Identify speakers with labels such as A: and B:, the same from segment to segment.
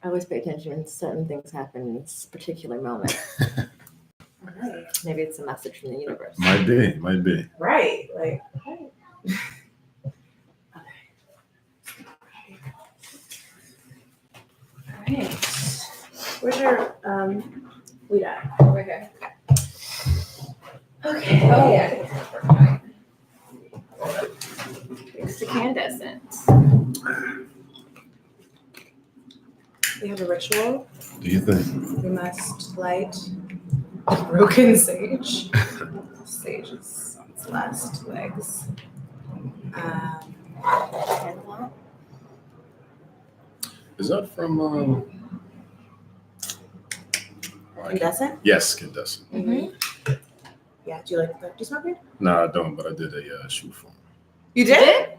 A: I always pay attention when certain things happen in this particular moment.
B: Right.
A: Maybe it's a message from the universe.
C: Might be.
B: Right. Like, right. All right. Where's your weed at?
A: Over here.
B: Okay.
A: Oh, yeah. It's incandescent.
B: We have a ritual.
C: Do you think?
B: We must light the broken sage. Sage is on its last legs.
C: Is that from
B: Incandescent?
C: Yes, Incandescent.
B: Mm-hmm. Yeah. Do you like that? Do you smoke weed?
C: No, I don't, but I did a shoot for him.
B: You did?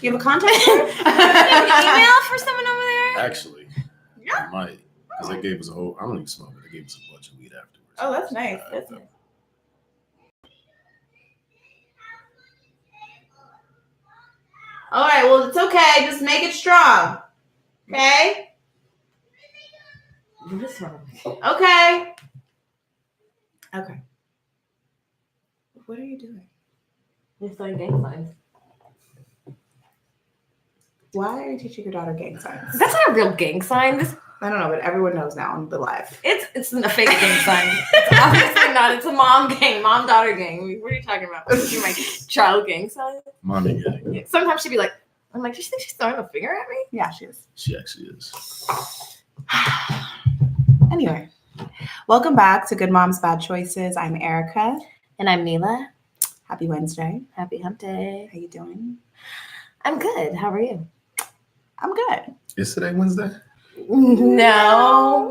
B: You have a contact?
A: An email for someone over there?
C: Actually, I might. Because they gave us a whole, I don't even smoke it. They gave us a bunch of weed afterwards.
B: Oh, that's nice.
A: That's nice.
B: All right, well, it's okay. Just make it strong. Okay?
A: What's wrong?
B: Okay. Okay. What are you doing?
A: You're starting gang signs.
B: Why are you teaching your daughter gang signs?
A: That's not a real gang sign.
B: I don't know, but everyone knows now on the live.
A: It's a fake gang sign. It's obviously not. It's a mom gang, mom-daughter gang. What are you talking about? You're my child gang sign?
C: Mommy gang.
A: Yeah. Sometimes she'd be like, I'm like, do you think she's throwing a finger at me?
B: Yeah, she is.
C: She actually is.
B: Anyway, welcome back to Good Moms, Bad Choices. I'm Erica.
A: And I'm Mila.
B: Happy Wednesday.
A: Happy hump day.
B: How you doing?
A: I'm good. How are you?
B: I'm good.
C: Is today Wednesday?
A: No.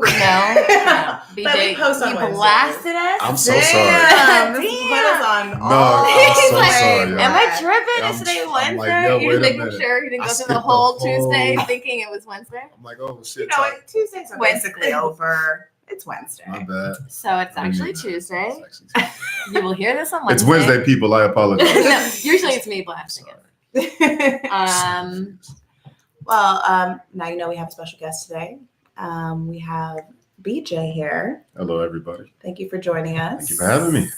B: BJ, post on
A: you
B: Wednesday.
A: blasted us.
C: I'm so
B: Damn,
C: sorry.
B: this put us on
C: No,
B: all
C: I'm
A: He's
C: so
A: like,
C: sorry, y'all.
A: am I tripping?
C: I'm-
A: Is today
C: I'm like,
A: Wednesday?
C: yo,
A: You're
C: wait a
A: making
C: minute.
A: sure you didn't
C: I
A: go through
C: skipped
A: the
C: the
A: whole
C: whole-
A: Tuesday thinking it was Wednesday.
C: I'm like, oh shit.
B: You know, Tuesdays are basically over. It's Wednesday.
C: My bad.
A: So it's actually Tuesday.
C: It's actually Tuesday.
A: You will hear this on
C: It's
A: Wednesday.
C: Wednesday, people. I apologize.
A: No, usually it's me blasting it.
C: Sorry.
B: Well, now you know we have a special guest today. We have BJ here.
C: Hello, everybody.
B: Thank you for joining us.
C: Thank you for having me.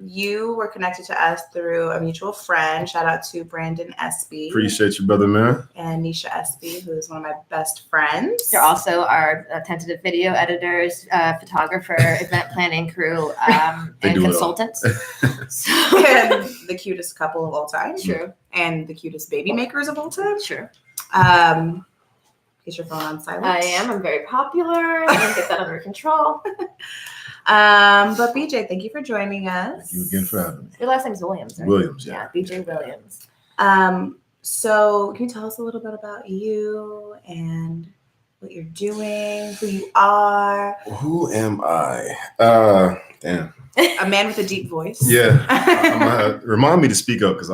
B: You were connected to us through a mutual friend. Shout out to Brandon Espy
C: Appreciate you, brother, man.
B: and Nisha Espy, who is one of my best friends.
A: They're also our tentative video editors, photographer, event planning crew,
C: They
A: and
C: do it all.
A: consultants. So,
B: and the cutest couple of all time.
A: true.
B: And the cutest baby makers of all time.
A: True.
B: Is your phone on silent?
A: I am. I'm very popular. I'm going to get that under control.
B: But BJ, thank you for joining us.
C: Thank you again for having me.
A: Your last name's Williams, right?
C: Williams,
A: Yeah,
C: yeah.
A: BJ Williams.
B: So can you tell us a little bit about you and what you're doing, who you are?
C: Who am I? Damn.
B: A man with a deep voice.
C: Yeah. Remind me to speak up because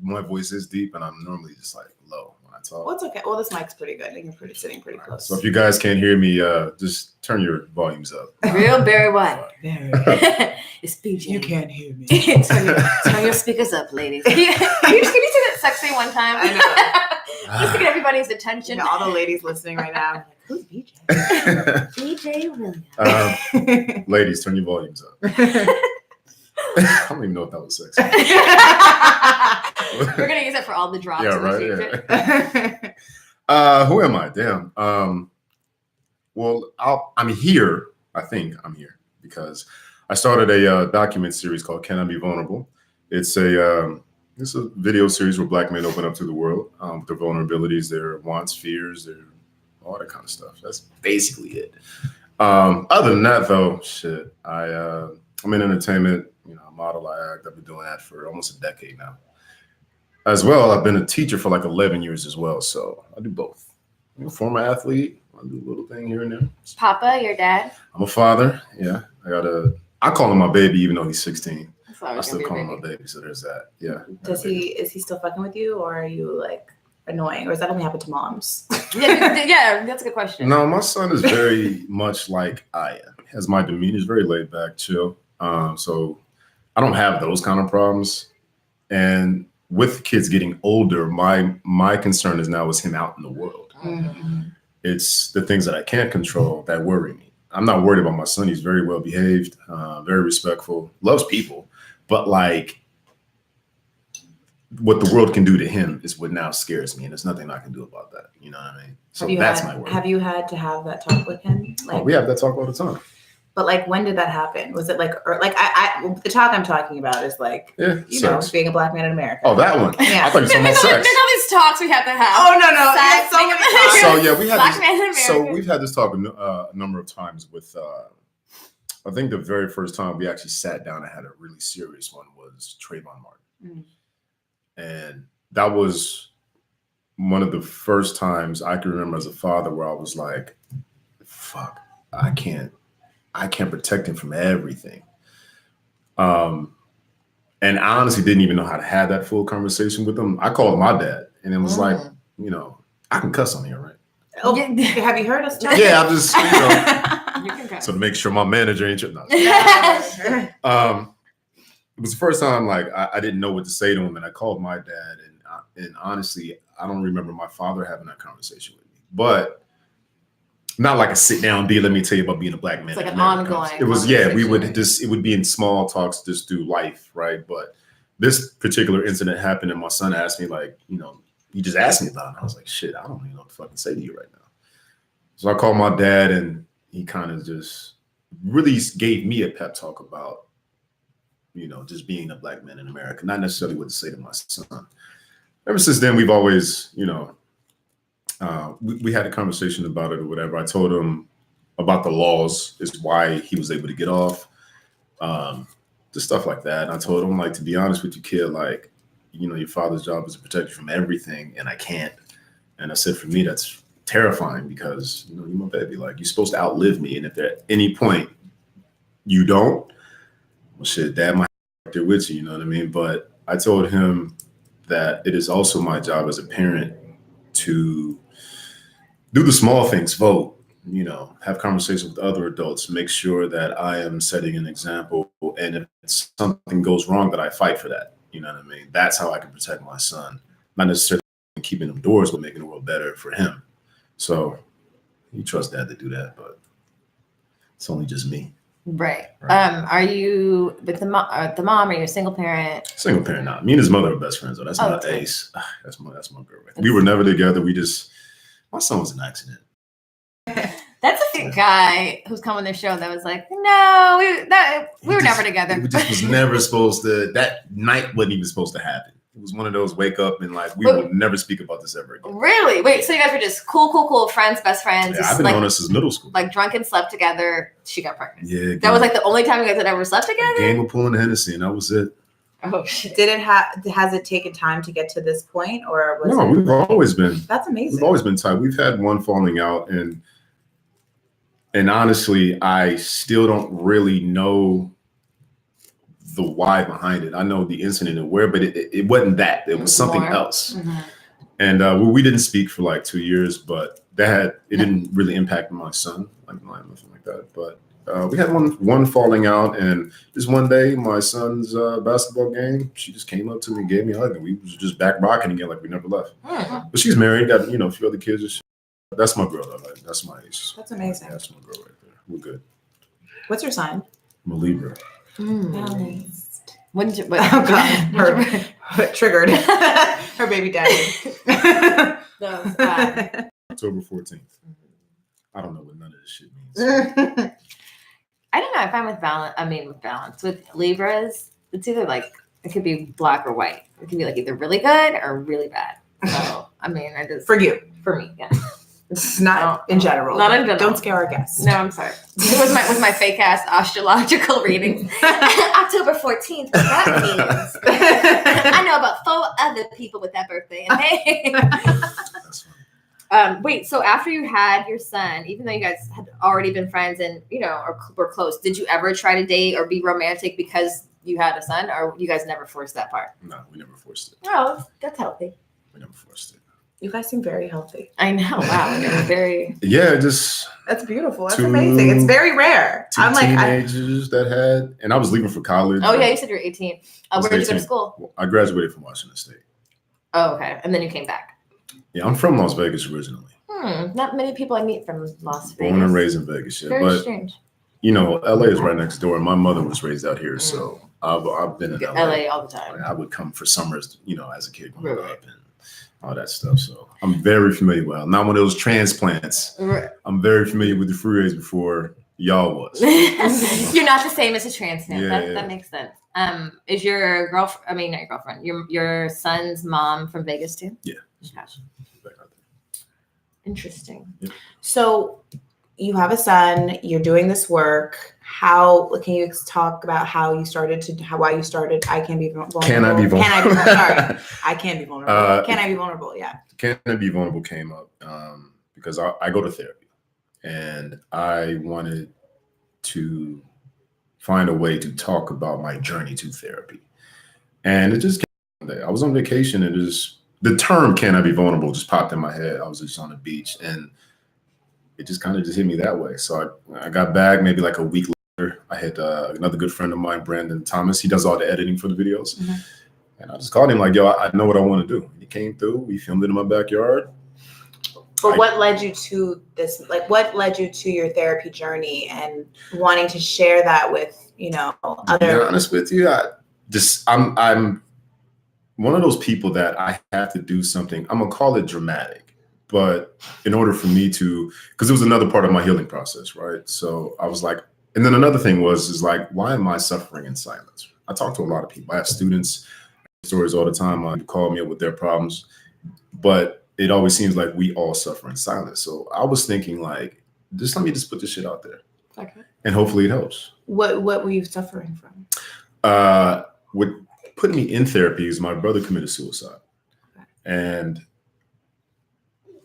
C: my voice is deep and I'm normally just like low when I talk.
B: Well, it's okay. Well, this mic's pretty good. I think you're sitting pretty close.
C: So if you guys can't hear me, just turn your volumes up.
A: Real Barry White. It's BJ.
B: You can't hear me.
A: turn your speakers up, ladies. Can you say that sexy one time?
B: I know.
A: Just to get everybody's attention.
B: You know, all the ladies listening right now, like, who's BJ?
A: BJ Williams.
C: Ladies, turn your volumes up. I don't even know if that was sexy.
A: We're gonna use it for all the drops
C: Yeah,
A: in the
C: right.
A: future.
C: Yeah. Who am I? Damn. Well, I'm here. I think I'm here because I started a document series called "Can I Be Vulnerable?" It's a video series where Black men open up to the world with their vulnerabilities, their wants, fears, their all that kind of stuff. That's basically it. Other than that, though, shit, I'm in entertainment. You know, I model, I act. I've been doing that for almost a decade now. As well, I've been a teacher for like 11 years as well, so I do both. I'm a former athlete. I do a little thing here and there.
A: Papa, your dad.
C: I'm a father. Yeah, I call him my baby, even though he's 16.
A: That's always
C: I still
A: gonna
C: call
A: be
C: him
A: a
C: my
A: baby.
C: baby. So there's that. Yeah.
B: Is he still fucking with you, or are you like annoying, or is that only happen to moms?
A: Yeah, that's a good question.
C: No, my son is very much like I am. He has my demeanor. He's very laid back, chill. So I don't have those kind of problems. And with kids getting older, my concern is now is him out in the world.
B: Mm-hmm.
C: it's the things that I can't control that worry me. I'm not worried about my son. He's very well behaved, very respectful, loves people. But like what the world can do to him is what now scares me. And there's nothing I can do about that. You know what I mean? So that's my worry.
B: Have you had to have that talk with him? Like,
C: we have that talk all the time.
B: But like, when did that happen? Was it like, or like the talk I'm talking about is like, you know, being a black man in America.
C: Oh, that one.
B: Yeah.
C: I thought you were talking about sex.
A: There's all these talks we have to have.
B: Oh no.
A: Sex,
B: So many talks.
C: So yeah, we had
A: Black man in America.
C: so we've had this talk a number of times with. I think the very first time we actually sat down and had a really serious one was Trayvon Martin, and that was one of the first times I can remember as a father where I was like, "Fuck, I can't protect him from everything." And I honestly didn't even know how to have that full conversation with him. I called my dad, and it was like, you know, I can cuss on here, right?
B: Oh, have you heard us talk?
C: Yeah, I'm just, you know,
A: You can cuss.
C: so to make sure my manager ain't tripping. It was the first time like I didn't know what to say to him, and I called my dad, and honestly, I don't remember my father having that conversation with me, but not like a sit down deal. Let me tell you about being a black man.
A: It's like an ongoing.
C: It was, yeah, we would just, it would be in small talks just through life, right? But this particular incident happened, and my son asked me, like, you know, he just asked me about it. And I was like, shit, I don't even know what to fucking say to you right now. So I called my dad, and he kind of just really gave me a pep talk about, you know, just being a black man in America, not necessarily what to say to my son. Ever since then, we've always, you know, we had a conversation about it or whatever. I told him about the laws is why he was able to get off, just stuff like that. And I told him, like, to be honest with you, kid, like, you know, your father's job is to protect you from everything, and I can't. And I said, for me, that's terrifying because, you know, you're my baby. Like, you're supposed to outlive me. And if at any point you don't, well, shit, dad might be there with you, you know what I mean? But I told him that it is also my job as a parent to do the small things, vote, you know, have conversations with other adults, make sure that I am setting an example. And if something goes wrong, that I fight for that. You know what I mean? That's how I can protect my son. Not necessarily keeping him doors, but making the world better for him. So you trust dad to do that, but it's only just me.
A: Right. Are you with the mom? Are you a single parent?
C: Single parent, not. Me and his mother are best friends, though. That's not Ace. That's my girl. Right there. We were never together. My son was an accident.
A: That's a good guy who's come on the show that was like, no, we were never together.
C: It just was never supposed to. That night wasn't even supposed to happen. It was one of those wake up and like, we will never speak about this ever again.
A: Really? Wait, so you guys were just cool friends, best friends?
C: Yeah, I've been on this since middle school.
A: Like drunk and slept together. She got pregnant.
C: Yeah.
A: That was like the only time you guys had ever slept together?
C: Game of pulling Hennessy, and that was it.
A: Oh, shit.
B: Has it taken time to get to this point, or was
C: No, we've always been.
B: That's amazing.
C: We've always been tight. We've had one falling out, and honestly, I still don't really know the why behind it. I know the incident and where, but it wasn't that. It was something else. Mm-hmm. And we didn't speak for like 2 years, but it didn't really impact my son, like nothing like that. But we had one falling out, and just one day, my son's basketball game, she just came up to me and gave me a hug, and we was just back rocking again like we never left. Mm-hmm. But she's married, got, you know, a few other kids. And shit. That's my girl, though. Like, that's my age.
B: That's amazing.
C: That's my girl right there. We're good.
B: What's your sign?
C: I'm a Libra.
B: Balanced.
A: Oh God,
B: her triggered. Her baby daddy.
C: October 14th. I don't know what none of this shit means.
A: I don't know if I'm with balance. With Libras, it's either like, it could be black or white. It could be like either really good or really bad. So, I mean,
B: for me, yeah.
A: It's
B: not in general.
A: Not in general.
B: Don't scare our guests.
A: No, I'm sorry. With my fake ass astrological reading. October 14th, what that means. I know about 4 other people with that birthday. And hey.
C: That's funny.
A: Wait, so after you had your son, even though you guys had already been friends and, you know, or were close, did you ever try to date or be romantic because you had a son, or you guys never forced that part?
C: No, we never forced it.
A: Oh, that's healthy.
C: We never forced it.
B: You guys seem very healthy.
A: I know. Wow. You're very.
C: Yeah, just.
B: That's beautiful. That's amazing. It's very rare.
C: I'm like teenagers that had, and I was leaving for college.
A: Oh yeah, you said you were 18. Where did you go to school?
C: Well, I graduated from Washington State.
A: Oh, okay. And then you came back.
C: Yeah, I'm from Las Vegas originally.
A: Not many people I meet from Las Vegas.
C: Born and raised in Vegas, yeah.
A: Very
C: But
A: strange.
C: you know, LA is right next door. My mother was raised out here, so I've been in
A: LA all the time.
C: I would come for summers, you know, as a kid growing
A: Right.
C: up and all that stuff. So I'm very familiar. Well, not one of those transplants.
A: Right.
C: I'm very familiar with the freeways before y'all was.
A: You're not the same as a trans man.
C: Yeah,
A: That makes sense. Is your girlfriend? I mean, not your girlfriend. Your son's mom from Vegas too?
C: Yeah.
A: Gosh. Interesting.
C: Yeah.
B: So you have a son, you're doing this work. How can you talk about how you started why you started I Can Be Vulnerable?
C: Can I be vulnerable?
B: Can I be vulnerable? Sorry. I Can Be Vulnerable. Can I Be Vulnerable? Yeah.
C: Can I Be Vulnerable came up because I go to therapy and I wanted to find a way to talk about my journey to therapy. And it just came one day. I was on vacation and the term "Can I Be Vulnerable" just popped in my head. I was just on the beach and it just kind of just hit me that way. So I got back maybe like a week later. I had another good friend of mine, Brandon Thomas. He does all the editing for the videos. Mm-hmm. And I just called him like, yo, I know what I want to do. He came through. We filmed it in my backyard.
B: But what led you to this? Like, what led you to your therapy journey and wanting to share that with, you know, other?
C: To be honest with you, I'm one of those people that I have to do something. I'm gonna call it dramatic, but in order for me to, because it was another part of my healing process, right? So I was like, and then another thing is like, why am I suffering in silence? I talk to a lot of people. I have students, stories all the time. They call me up with their problems, but it always seems like we all suffer in silence. So I was thinking like, just let me just put this shit out there.
B: Okay.
C: And hopefully it helps.
B: What were you suffering from?
C: What put me in therapy is my brother committed suicide. Okay. And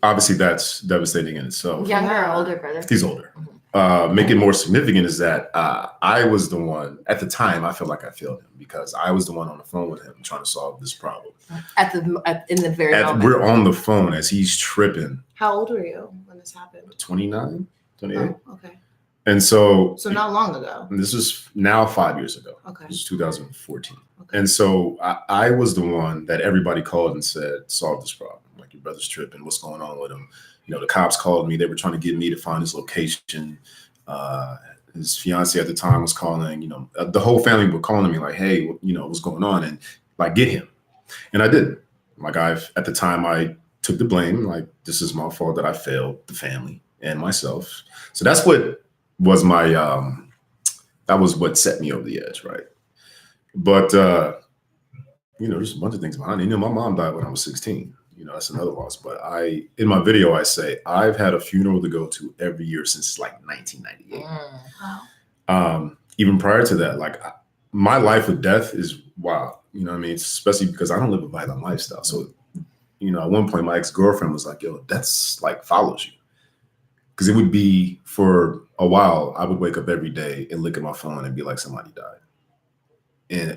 C: obviously that's devastating in itself.
A: Younger or older brother?
C: He's older. Mm-hmm. Make it more significant is that I was the one, at the time, I felt like I failed him because I was the one on the phone with him trying to solve this problem.
A: In the very moment.
C: We're on the phone as he's tripping.
B: How old were you when this happened?
C: 29, 28.
B: Oh, okay.
C: And so
B: not long ago.
C: This is now 5 years ago.
B: Okay.
C: This is 2014.
B: Okay.
C: And so I was the one that everybody called and said, solve this problem. Like, your brother's tripping. What's going on with him? You know, the cops called me. They were trying to get me to find his location. His fiance at the time was calling. You know, the whole family were calling me like, hey, you know, what's going on? And like, get him. And I did. Like, at the time, I took the blame. Like, this is my fault that I failed the family and myself. So that's what was my, that was what set me over the edge, right? But, you know, there's a bunch of things behind it. You know, my mom died when I was 16. You know, that's another loss. But in my video, I say, I've had a funeral to go to every year since like 1998. Wow. Even prior to that, like my life with death is wild. You know what I mean? Especially because I don't live a violent lifestyle. So, you know, at one point, my ex-girlfriend was like, yo, that's like follows you. Because it would be for a while, I would wake up every day and look at my phone and be like, somebody died.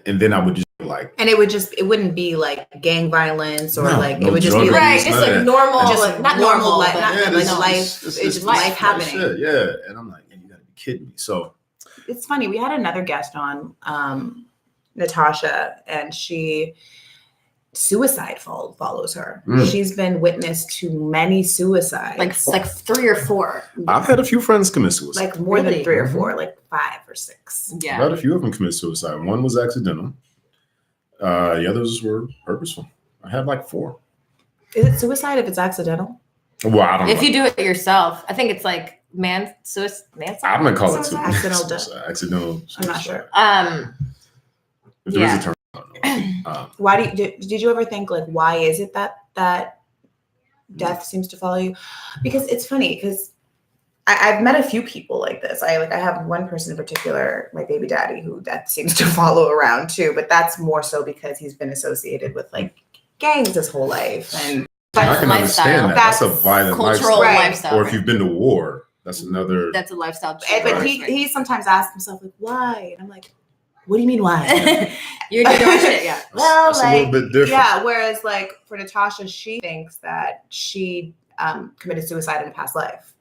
C: And then I would just like,
B: and it wouldn't be like gang violence or it would just
A: be
B: like,
A: right, just like normal, not normal life,
B: life. It's just life happening.
C: Shit, yeah. And I'm like, man, you gotta be kidding me. So
B: it's funny. We had another guest on, Natasha, and suicide follows her. She's been witness to many suicides,
A: like 3 or 4.
C: I've had a few friends commit suicide,
B: like more than 3 or 4, like 5 or 6.
A: Yeah,
C: I've had a few of them commit suicide. One was accidental. The others were purposeful. I had like 4.
B: Is it suicide if it's accidental?
C: Well, I don't know.
A: If you do it yourself, I think it's like suicide.
C: I'm gonna call it
B: accidental death.
C: Accidental.
B: I'm not sure.
C: If there is a term.
B: Why did you ever think like, why is it that death seems to follow you? Because it's funny because I've met a few people like this. I have one person in particular, my baby daddy, who death seems to follow around too, but that's more so because he's been associated with like gangs his whole life. And
C: I can understand that. That's a violent
A: cultural lifestyle.
C: Or if you've been to war, that's another.
A: That's a lifestyle.
B: But he sometimes asks himself like, why? And I'm like, what do you mean why?
A: You're doing shit, yeah.
B: Well,
C: that's a little bit different.
B: Yeah. Whereas like for Natasha, she thinks that she committed suicide in a past life.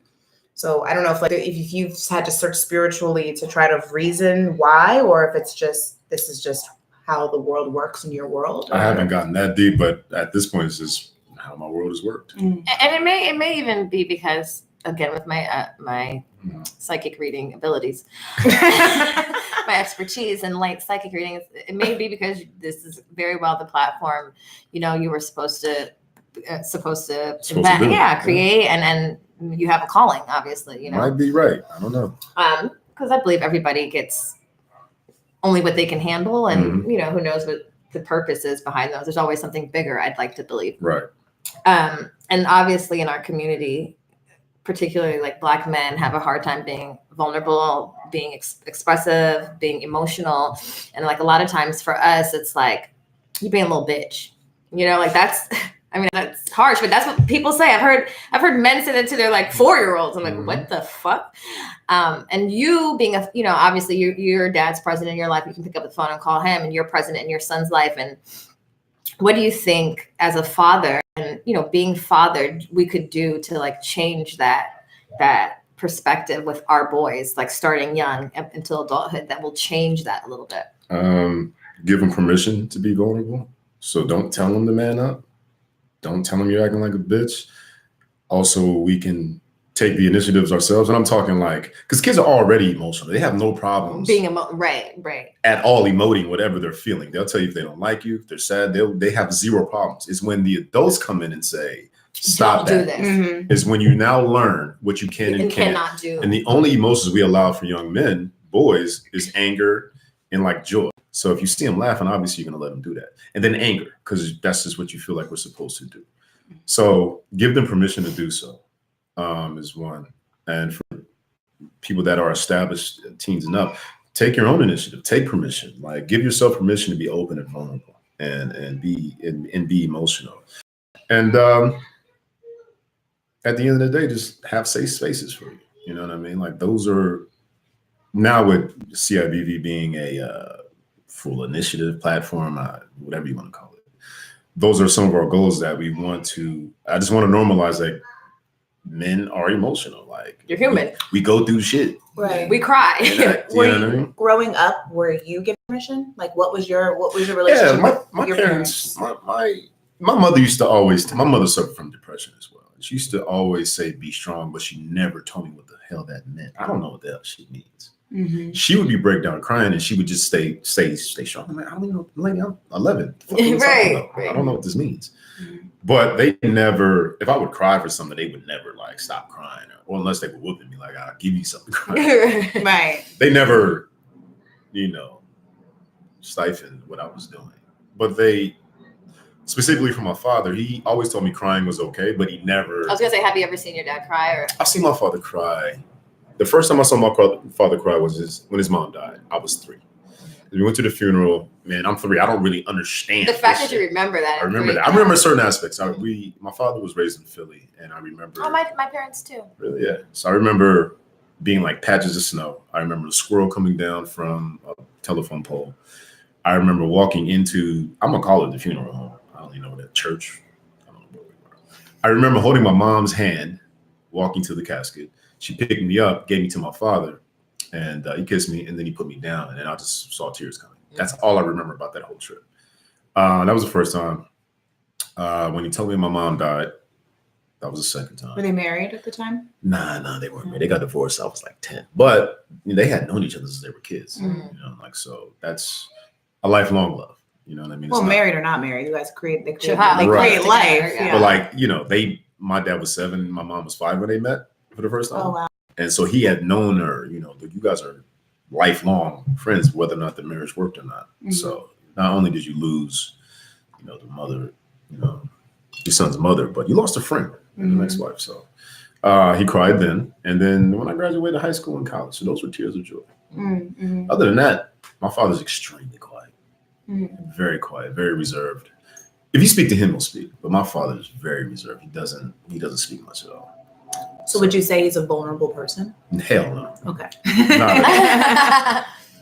B: So I don't know if you've had to search spiritually to try to reason why, or if it's just this is just how the world works in your world.
C: I haven't gotten that deep, but at this point, it's just how my world has worked.
A: And it may even be because, again, with my my psychic reading abilities, my expertise in light psychic reading, it may be because this is very well the platform, you were supposed to invent, create, and you have a calling, obviously,
C: Might be right. I don't know.
A: Because I believe everybody gets only what they can handle, and who knows what the purpose is behind those. There's always something bigger, I'd like to believe.
C: Right.
A: And obviously in our community, particularly like Black men have a hard time being vulnerable, being expressive, being emotional. And like a lot of times for us, it's like, you being a little bitch, like that's, that's harsh, but that's what people say. I've heard men say that to their like 4-year-olds. I'm like, what the fuck? And you being obviously your dad's present in your life. You can pick up the phone and call him, and you're present in your son's life. And what do you think as a father and, being fathered, we could do to like change that perspective with our boys, like starting young until adulthood, that will change that a little bit?
C: Give them permission to be vulnerable. So don't tell them to man up. Don't tell them you're acting like a bitch. Also, we can take the initiatives ourselves. And I'm talking like, because kids are already emotional. They have no problems
A: being right
C: at all emoting whatever they're feeling. They'll tell you if they don't like you, if they're sad, they have zero problems. It's when the adults come in and say, stop
A: don't
C: that.
A: Do this.
C: Is when you now learn what you can and
A: cannot do.
C: And the only emotions we allow for young men, boys, is anger and like joy. So if you see them laughing, obviously you're going to let them do that. And then anger, because that's just what you feel like we're supposed to do. So give them permission to do so, is one. And for people that are established, teens and up, take your own initiative, take permission, like give yourself permission to be open and vulnerable and be emotional. And at the end of the day, just have safe spaces for you. You know what I mean? Like those are, now with CIBV being a full initiative platform, whatever you want to call it, those are some of our goals that we want to, I just want to normalize that men are emotional. Like
A: you're human.
C: We go through shit.
B: Right.
A: We cry.
B: Growing up, were you given permission? Like what was your relationship with
C: my
B: your
C: parents? My mother used to always, my mother suffered from depression as well. She used to always say, be strong, but she never told me what the hell that meant. I don't know what the hell she means.
B: Mm-hmm.
C: She would be break down crying and she would just stay strong. I'm like, I don't even know, lady, I'm 11.
A: Right.
C: I don't know what this means. Mm-hmm. But they never, if I would cry for something, they would never like stop crying or unless they were whooping me, like, I'll give you something to cry.
B: Right.
C: They never, stifled what I was doing. But they, specifically from my father, he always told me crying was okay, but he never.
A: I was gonna say, have you ever seen your dad cry? Or
C: I've seen my father cry. The first time I saw my father cry was when his mom died. I was 3. We went to the funeral. Man, I'm 3. I don't really understand
A: the fact that you remember that.
C: I remember that. I remember certain aspects. My father was raised in Philly, and I remember.
A: Oh, my parents too.
C: Really, yeah. So I remember being like patches of snow. I remember the squirrel coming down from a telephone pole. I remember walking into, I'm gonna call it the funeral home. I don't even know that church. I don't know where we were. I remember holding my mom's hand, walking to the casket. She picked me up, gave me to my father, and he kissed me, and then he put me down, and then I just saw tears coming. That's all I remember about that whole trip. That was the first time. When he told me my mom died, that was the second time.
B: Were they married at the time?
C: Nah, they weren't married. They got divorced. I was like 10, but they had known each other since they were kids.
B: Mm-hmm.
C: So that's a lifelong love. You know what I mean?
B: Well, married or not married, you guys create life.
A: Yeah.
C: But like, my dad was 7, my mom was 5 when they met for the first time.
B: Oh wow.
C: And so he had known her, you guys are lifelong friends, whether or not the marriage worked or not. Mm-hmm. So not only did you lose, the mother, your son's mother, but you lost a friend in the next wife. So he cried then. And then when I graduated high school and college, so those were tears of joy.
B: Mm-hmm.
C: Other than that, my father's extremely quiet, very quiet, very reserved. If you speak to him, he'll speak. But my father is very reserved. He doesn't speak much at all.
B: So would you say he's a vulnerable person?
C: Hell no.
B: Okay.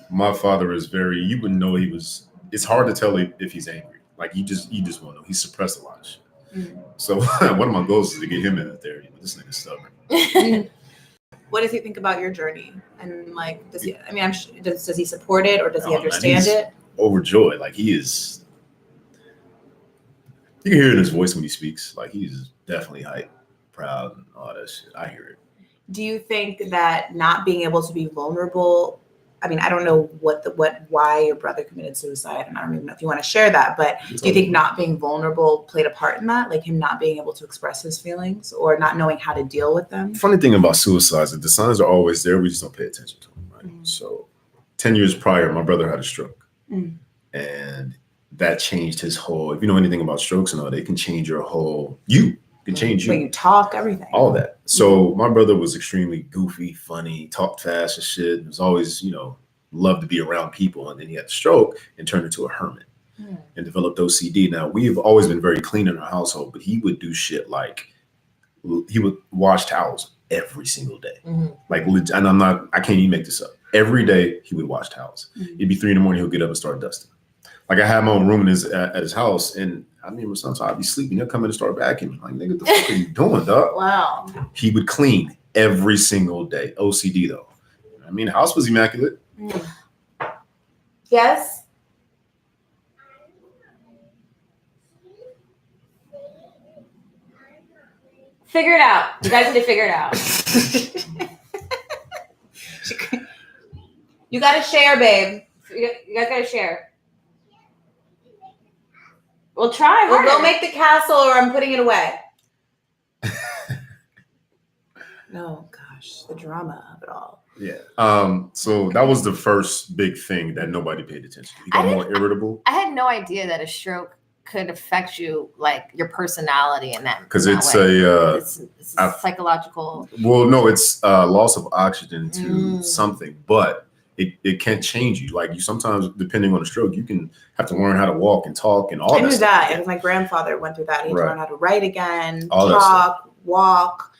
C: My father is you wouldn't know it's hard to tell if he's angry. Like you just won't know. He's suppressed a lot of shit. Mm-hmm. So one of my goals is to get him in the therapy, but this nigga's stubborn.
B: What does he think about your journey? And like, does he support it or does he understand it?
C: Overjoyed. Like he You can hear it in his voice when he speaks. Like he's definitely hype, proud, and all that shit. I hear it.
B: Do you think that not being able to be vulnerable? I mean, I don't know why your brother committed suicide, and I don't even know if you want to share that. But do you think not being vulnerable played a part in that, like him not being able to express his feelings or not knowing how to deal with them?
C: Funny thing about suicides is the signs are always there. We just don't pay attention to them. Right. So, 10 years prior, my brother had a stroke, and that changed his whole. If you know anything about strokes and all, they can change your whole you. Can change you.
B: When you talk, everything.
C: All that. So my brother was extremely goofy, funny, talked fast and shit. Was always, loved to be around people. And then he had a stroke and turned into a hermit and developed OCD. Now, we've always been very clean in our household, but he would do shit like he would wash towels every single day. Like, and I can't even make this up. Every day he would wash towels. It'd be 3 a.m, he'll get up and start dusting. Like I had my own room at his house, and I mean, sometimes I'd be sleeping. He'll come in and start vacuuming. Like, nigga, what the fuck are you doing, dog?
B: Wow.
C: He would clean every single day. OCD though. I mean, the house was immaculate.
B: Yes.
A: Figure it out. You guys need to figure it out.
B: You got to share, babe.
A: You guys gotta share. We'll try.
B: We'll go make the castle, or I'm putting it away. No, gosh, the drama of it all.
C: Yeah. So that was the first big thing that nobody paid attention to. He got more irritable.
A: I had no idea that a stroke could affect you, like your personality in that.
C: Because it's
A: it's a psychological.
C: Well, no, it's loss of oxygen to something, but it can't change you. Like you sometimes, depending on the stroke, you can have to learn how to walk and talk and all that.
B: I knew
C: stuff.
B: that. And my grandfather went through that. He had to learn how to write again,
C: all
B: talk, walk.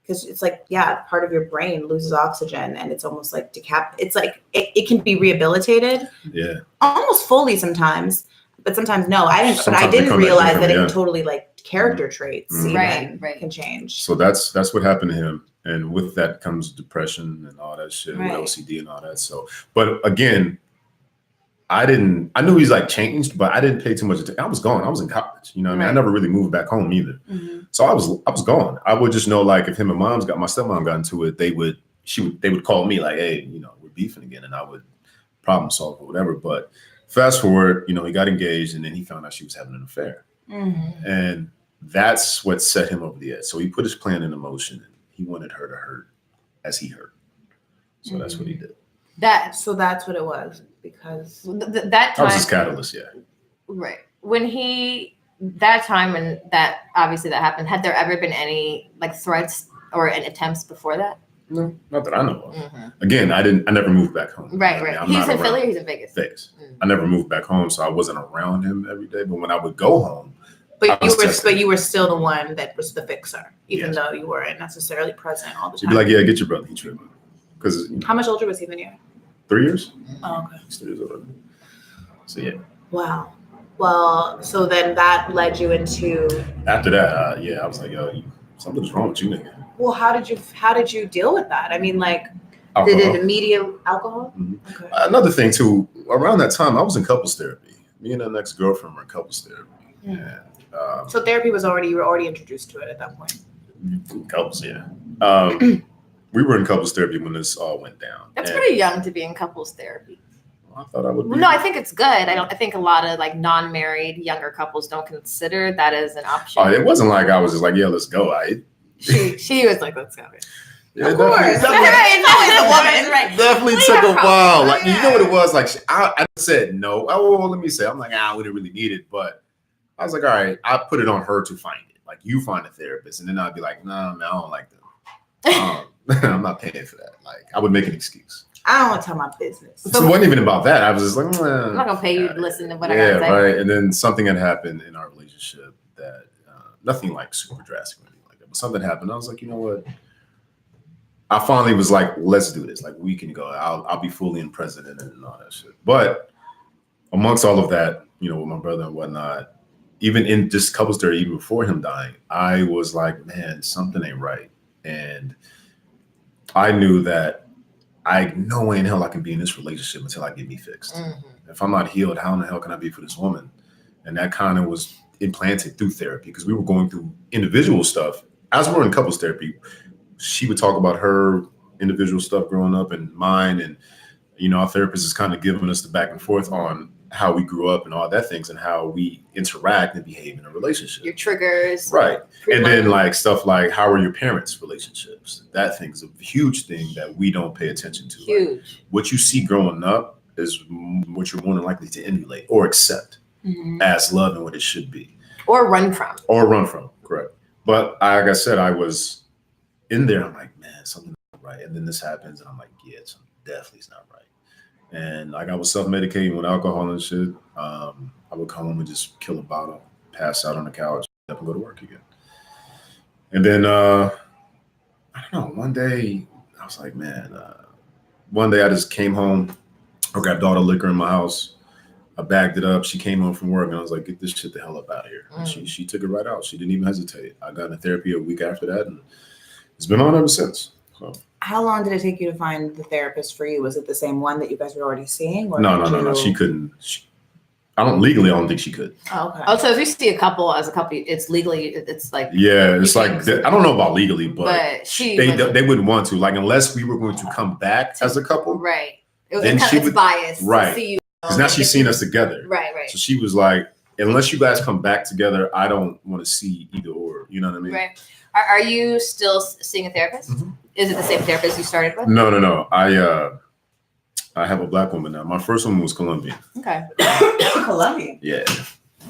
B: Because it's like, part of your brain loses oxygen, and it's almost like it's like it can be rehabilitated. Yeah. Almost fully sometimes, but sometimes no. I didn't realize that it can totally like character traits even can change.
C: So that's what happened to him. And with that comes depression and all that shit, with OCD and all that. So, but again, I knew he's like changed, but I didn't pay too much attention. I was gone. I was in college. You know what I mean? I never really moved back home either. So I was gone. I would just know, like, if him and my stepmom got into it, they would call me like, hey, we're beefing again. And I would problem solve or whatever. But fast forward, he got engaged, and then he found out she was having an affair. And that's what set him over the edge. So he put his plan into motion, and he wanted her to hurt as he hurt. So that's what he did.
B: So that's what it was, because
A: that time
C: was his catalyst,
A: right. When that time and that obviously that happened, had there ever been any like threats or any attempts before that?
C: No, not that I know of. Again, I never moved back home.
A: Right. He's in Philly or he's in Vegas?
C: Vegas. I never moved back home, so I wasn't around him every day. But when I would go home,
B: But you were still the one that was the fixer, even though you weren't necessarily present all the time.
C: You'd be like, yeah, get your brother. He tripping. Because
B: how much older was he than you?
C: 3 years.
B: Oh, okay.
C: He's 3 years older. So yeah.
B: Wow. Well, so then that led you into.
C: After that, I was like, yo, something's wrong with you, nigga.
B: Well, how did you deal with that? I mean, like, alcohol. Did it immediate alcohol? Okay.
C: Another thing too. Around that time, I was in couples therapy. Me and an ex-girlfriend were in couples therapy. And,
B: so therapy was you were already introduced to it at that point.
C: Couples, yeah. We were in couples therapy when this all went down.
A: That's pretty young to be in couples therapy.
C: I thought I would be.
A: No, I think it's good. I think a lot of like non-married younger couples don't consider that as an option.
C: Oh, it wasn't like I was just like, yeah, let's go.
A: She was like, let's go.
C: Yeah,
B: of course.
A: It's always a woman, right?
C: Definitely took a while. Like, you know what it was? Like, I said no. Oh, let me say. I'm like, we didn't really need it. But I was like, all right, I put it on her to find it. Like, you find a therapist. And then I'd be like, nah, man, I don't like them. I'm not paying for that. Like, I would make an excuse.
B: I don't want to tell my business.
C: So it wasn't even about that. I was just like,
A: I'm not gonna pay you to listen to what I gotta say.
C: Right. And then something had happened in our relationship that nothing like super drastic or anything like that, but something happened. I was like, you know what? I finally was like, let's do this. Like, we can go. I'll be fully in present in it and all that shit. But amongst all of that, with my brother and whatnot, even in just couples therapy, even before him dying, I was like, man, something ain't right. And I knew that no way in hell I can be in this relationship until I get me fixed. If I'm not healed, how in the hell can I be for this woman? And that kind of was implanted through therapy because we were going through individual stuff. As we're in couples therapy, she would talk about her individual stuff growing up and mine. And, our therapist is kind of giving us the back and forth on how we grew up and all that things and how we interact and behave in a relationship.
A: Your triggers.
C: Right. And then like stuff like, how are your parents' relationships? That thing's a huge thing that we don't pay attention to.
A: Huge.
C: Like, what you see growing up is what you're more than likely to emulate or accept as love and what it should be.
A: Or run from.
C: Correct. But like I said, I was in there. I'm like, man, something's not right. And then this happens. And I'm like, yeah, something definitely is not right. And like I was self-medicating with alcohol and shit. I would come home and just kill a bottle, pass out on the couch, and go to work again. And then, I don't know, one day I was like, man, one day I just came home. I grabbed all the liquor in my house. I bagged it up. She came home from work and I was like, get this shit the hell up out of here. And she took it right out. She didn't even hesitate. I got into therapy a week after that and it's been on ever since. So.
B: How long did it take you to find the therapist for you? Was it the same one that you guys were already seeing? Or
C: No. She couldn't. I don't think she could.
B: Oh, okay.
A: Oh, so if you see a couple as a couple, it's legally, it's like.
C: Yeah, it's like, I don't know about legally, but they wouldn't want to, like, unless we were going to come back as a couple.
A: Right.
C: Then
A: It's biased.
C: Right.
A: To see you.
C: Because now she's seen us together.
A: Right.
C: So she was like, unless you guys come back together, I don't want to see either or. You know what I mean?
A: Right. Are you still seeing a therapist?
C: Mm-hmm.
A: Is it the same therapist you started with?
C: No. I have a black woman now. My first one was Colombian.
A: Okay.
B: Colombian.
C: Yeah.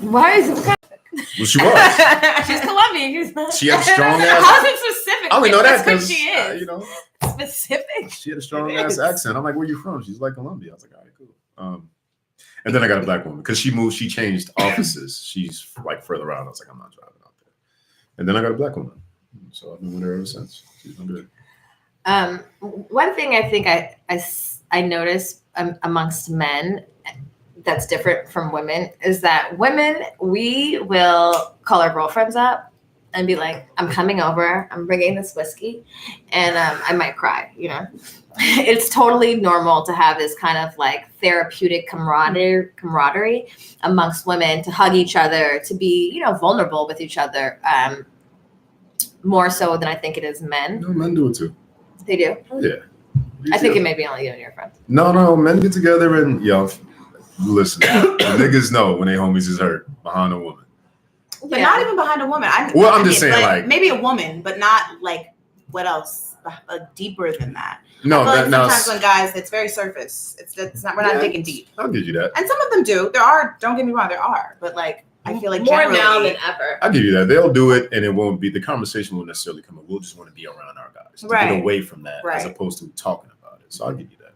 A: Why is it?
C: Well, she was.
A: She's Colombian.
C: She had a strong ass.
A: How's it specific?
C: I only know that
A: because
C: because
A: she is. Specific.
C: She had a strong ass accent. I'm like, where you from? She's like Colombia. I was like, all right, cool. And then I got a black woman because she changed offices. She's like further out. I was like, I'm not driving out there. And then I got a black woman. So I've been with her ever since. She's been good.
A: One thing I think I notice amongst men that's different from women is that women, we will call our girlfriends up and be like, I'm coming over, I'm bringing this whiskey, and I might cry, It's totally normal to have this kind of like therapeutic camaraderie amongst women, to hug each other, to be, vulnerable with each other, more so than I think it is men.
C: No, men do it too.
A: They do?
C: Oh, yeah.
A: I think it may be only you and your friends.
C: No, men get together and, listen, the niggas know when they homies is hurt behind a woman.
B: But not even behind a woman.
C: I'm just saying, like
B: maybe a woman, but not like what else? Deeper than that.
C: No,
B: I feel like sometimes when guys, it's very surface. It's not. We're not digging deep.
C: I'll give you that.
B: And some of them do. There are. Don't get me wrong. There are. But like, I feel like
A: more now than ever.
C: I'll give you that. They'll do it, and it won't be, the conversation won't necessarily come up. We'll just want to be around our guys to get away from that, as opposed to talking about it. So I'll give you that.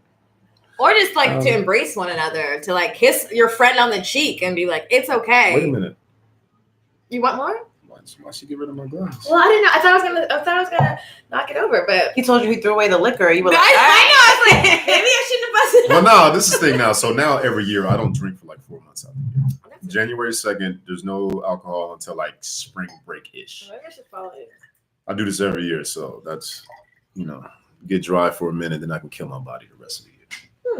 A: Or just like to embrace one another, to like kiss your friend on the cheek and be like, it's okay.
C: Wait a minute.
A: You want more?
C: Why should get rid of my glass?
A: Well, I didn't know. I thought I was gonna knock it over, but
B: he told you he threw away the liquor. You were like,
A: I know. I was like, maybe I shouldn't have busted.
C: Well, no, this is the thing now. So now every year I don't drink for like 4 months out of the year. January 2nd, there's no alcohol until like spring break-ish.
A: Maybe I should follow you.
C: I do this every year, so that's, get dry for a minute, then I can kill my body the rest of the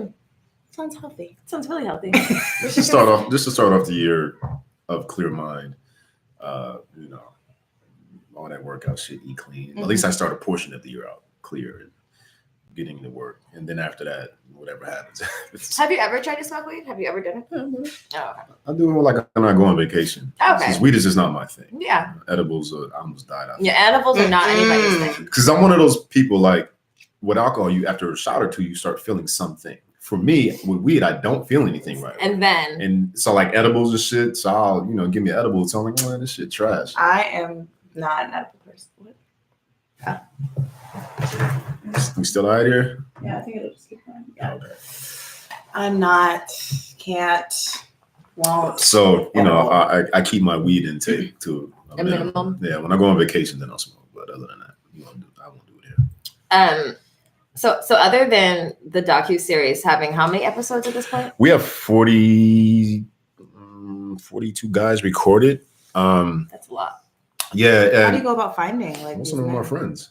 C: year.
B: Sounds healthy.
A: Sounds really healthy.
C: Just to start off the year of clear mind, all that workout shit, eat clean. Mm-hmm. At least I start a portion of the year out clear and getting to work. And then after that, whatever happens.
A: Have you ever tried to smoke weed? Have you ever done it?
C: Yeah, okay. I do it like when I go on vacation.
A: Okay.
C: Because weed is just not my thing.
A: Yeah.
C: Edibles, I almost died out.
A: Yeah, edibles are not anybody's thing.
C: Because I'm one of those people, like, with alcohol, after a shot or two, you start feeling something. For me, with weed, I don't feel anything right. And so like edibles and shit, so I'll, give me an edible. So I'm like, man, this shit trash.
B: I am not an edible person. What?
C: Yeah. We still out here?
B: Yeah, I think it'll just keep going. Yeah.
C: Okay.
B: I'm not, can't, won't.
C: So, I keep my weed intake to
A: a minimum.
C: Yeah, when I go on vacation, then I'll smoke. But other than that, I won't do it here.
A: So other than the docuseries having how many episodes at this point?
C: We have 42 guys recorded.
A: That's a lot.
C: Yeah.
B: How do you go about finding
C: most of them are friends?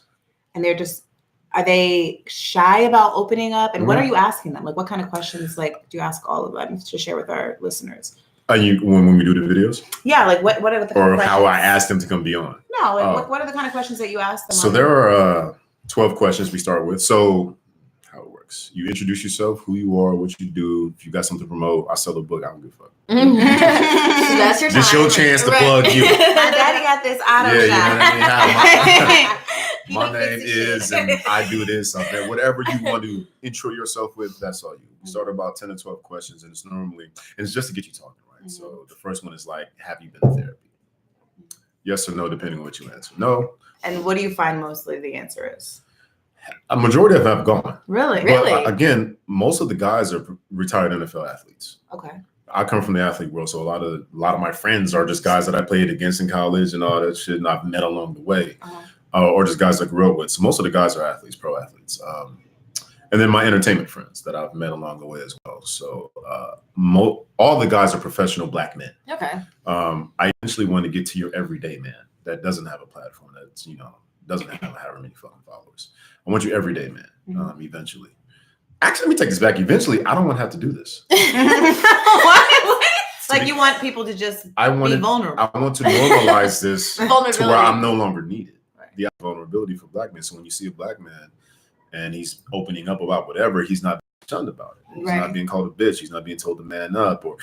B: And are they shy about opening up? And what are you asking them? Like, what kind of questions do you ask all of them to share with our listeners?
C: when we do the videos?
B: Yeah, like what are the kind
C: Or
B: of
C: how I
B: questions?
C: asked them to come be on?
B: No, like what are the kind of questions that you ask them?
C: So there are 12 questions we start with. So how it works. You introduce yourself, who you are, what you do. If you got something to promote, I sell a book. I don't give a fuck.
A: So that's your time.
C: This your chance to
A: Right.
C: plug you.
B: My daddy got this auto
C: Yeah, you know
B: shop.
C: what I mean? My
B: He
C: name
B: fixes shit.
C: is, and I do this, something. Whatever you want to intro yourself with, that's all you. We start about 10 or 12 questions, and it's normally, and it's just to get you talking, right? So the first one is like, have you been to therapy? Yes or no, depending on what you answer. No.
B: And what do you find mostly the answer is?
C: A majority of them have gone.
B: Really?
C: But again, most of the guys are retired NFL athletes.
B: Okay.
C: I come from the athlete world, so a lot of my friends are just guys that I played against in college and all that shit, and I've met along the way, or just guys I grew up with. So most of the guys are athletes, pro athletes, and then my entertainment friends that I've met along the way as well. So all the guys are professional Black men.
A: Okay.
C: I eventually want to get to your everyday man that doesn't have a platform, that's doesn't have however many fucking followers. I want you everyday man. Eventually. Actually, let me take this back. Eventually, I don't want to have to do this.
B: What? Like you want people to just be vulnerable.
C: I want to normalize this to where I'm no longer needed.
B: Right.
C: The vulnerability for Black men. So when you see a Black man and he's opening up about whatever, he's not shunned about it. He's not being called a bitch. He's not being told to man up or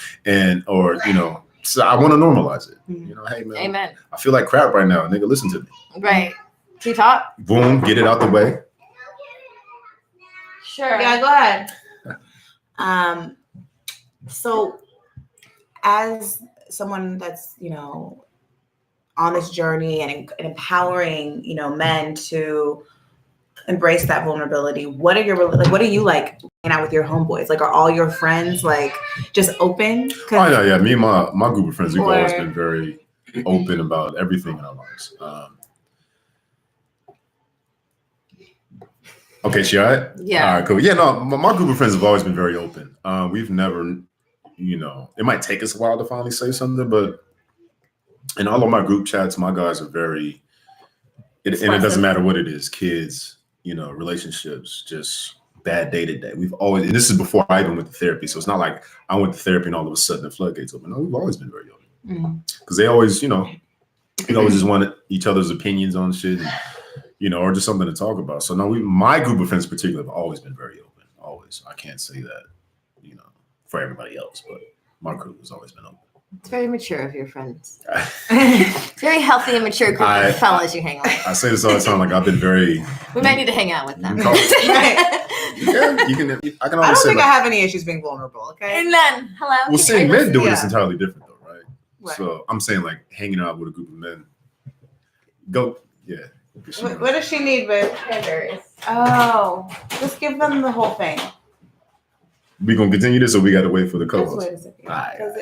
C: So I want to normalize it. Hey man,
A: Amen.
C: I feel like crap right now. Nigga, listen to me.
A: Right. Can you talk?
C: Boom, get it out the way.
A: Sure.
B: Yeah, go ahead. So as someone that's, on this journey and empowering, men to embrace that vulnerability, what are you like hanging out with your homeboys? Like, are all your friends like just open?
C: Oh yeah. Me and my group of friends, we've always been very open about everything in our lives. Okay, she all right?
A: Yeah.
C: All right, cool. Yeah, no, my group of friends have always been very open. We've never, it might take us a while to finally say something, but in all of my group chats, my guys are very, and it doesn't matter what it is, kids, relationships, just bad day to day. We've always, and this is before I even went to therapy, so it's not like I went to therapy and all of a sudden the floodgates open. No, we've always been very open. Because they always, we always just wanted each other's opinions on shit. And, or just something to talk about. So no, my group of friends in particular have always been very open. Always. I can't say that, for everybody else, but my group has always been open.
A: It's very mature of your friends. It's very healthy and mature group of fellas you hang with.
C: I say this all the time, like I've been very.
A: We might need to hang out with them.
C: You can. I can always
B: I don't
C: say
B: think I have any issues being vulnerable. Okay.
A: And then, hello.
C: Well, seeing men do it is entirely different, though, right?
B: What?
C: So I'm saying like hanging out with a group of men. Yeah.
B: What does she need, babe? Oh, just give them the whole thing.
C: We gonna continue this, or we got to wait for the
B: Just
C: co-host?
B: wait a second, because